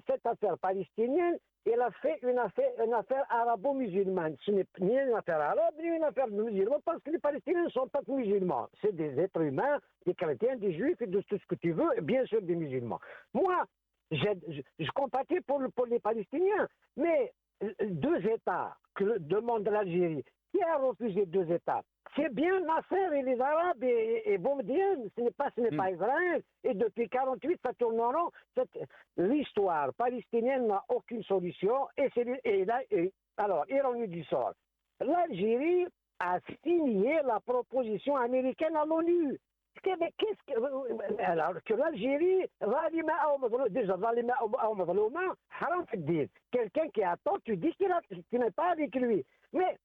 cette affaire palestinienne, elle a fait une affaire arabo-musulmane. Ce n'est ni une affaire arabe, ni une affaire musulmane, parce que les Palestiniens ne sont pas musulmans. C'est des êtres humains, des chrétiens, des juifs, et de tout ce que tu veux, et bien sûr des musulmans. Moi, je compatis pour les Palestiniens, mais 2 États que demande l'Algérie. Qui a refusé 2 États? C'est bien Nasser et les Arabes et Boumedienne, ce n'est pas Israël. Et depuis 1948, ça tourne en rond. L'histoire palestinienne n'a aucune solution. Alors, ironie du sort. L'Algérie a signé la proposition américaine à l'ONU. Qu'est-ce que. Alors que l'Algérie, quelqu'un qui attend, tu dis qu'il n'est pas avec lui. Mais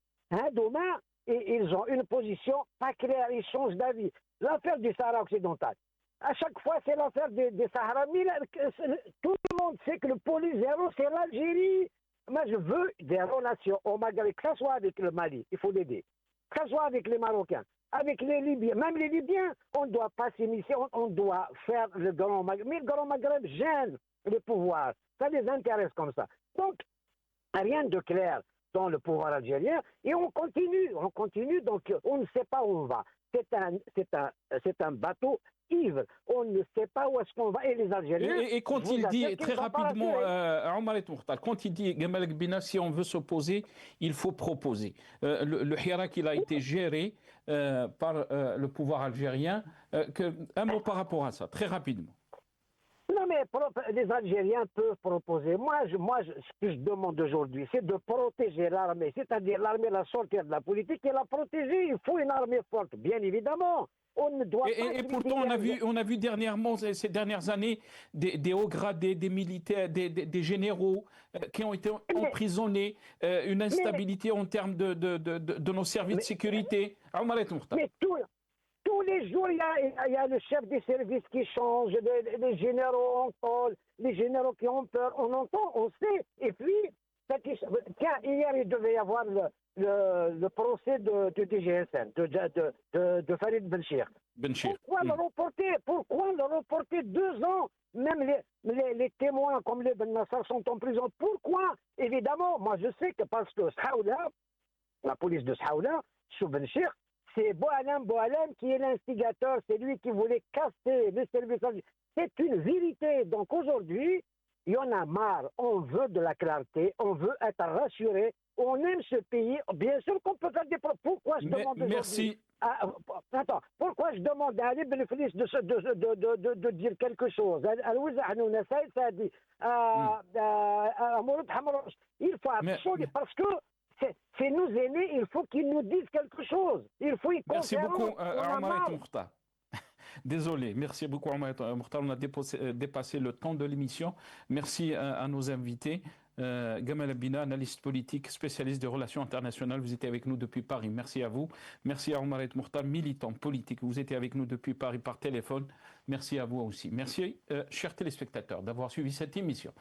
demain, ils ont une position pas claire, ils changent d'avis. L'affaire du Sahara occidental. À chaque fois, c'est l'affaire des Sahara. Tout le monde sait que le pôle zéro, c'est l'Algérie. Moi, je veux des relations au Maghreb, que ce soit avec le Mali, il faut l'aider. Que ce soit avec les Marocains, avec les Libyens. Même les Libyens, on ne doit pas s'immiscer, on doit faire le Grand Maghreb. Mais le Grand Maghreb gêne le pouvoir. Ça les intéresse comme ça. Donc, rien de clair dans le pouvoir algérien. Et on continue, donc on ne sait pas où on va. C'est un bateau ivre. On ne sait pas où est-ce qu'on va. Et les Algériens... Et quand il dit, très rapidement, Omar El Mokhtar, quand il dit, Gamal Gbina, si on veut s'opposer, il faut proposer. Le hirak, il a été géré par le pouvoir algérien. Un mot par rapport à ça, très rapidement. Non, mais les Algériens peuvent proposer. Moi, ce que je demande aujourd'hui, c'est de protéger l'armée. C'est-à-dire l'armée, la sortir de la politique et la protéger. Il faut une armée forte, bien évidemment. On ne doit pas... Et pourtant, on a vu dernièrement, ces dernières années, des hauts gradés, des militaires, des généraux qui ont été emprisonnés, une instabilité en termes de nos services de sécurité. Mais tous les jours, il y a le chef des services qui change, les généraux en col, les généraux qui ont peur. On entend, on sait. Et puis, tiens, hier, il devait y avoir le procès de DGSN, de Farid Benchir. Pourquoi le reporter 2 ans? Même les témoins comme les Ben Nassar sont en prison. Pourquoi? Évidemment, moi je sais que parce que Saoula, la police de Saoula, sous Benchir, c'est Boualem qui est l'instigateur, c'est lui qui voulait casser les services. C'est une vérité. Donc aujourd'hui, il y en a marre. On veut de la clarté, on veut être rassuré, on aime ce pays. Bien sûr qu'on peut faire des... Pourquoi je demande Merci. Attends, pourquoi je demande à Ali Ben Felice de dire quelque chose? Il faut absolument... Parce que c'est nos aînés, il faut qu'ils nous disent quelque chose. Il faut y Merci beaucoup, Omar El Mokhtar. Désolé, merci beaucoup, Omar El Mokhtar. On a dépassé le temps de l'émission. Merci à nos invités. Gamal Gbina, analyste politique, spécialiste des relations internationales. Vous étiez avec nous depuis Paris. Merci à vous. Merci à Omar El Mokhtar, militant politique. Vous étiez avec nous depuis Paris par téléphone. Merci à vous aussi. Merci, chers téléspectateurs, d'avoir suivi cette émission.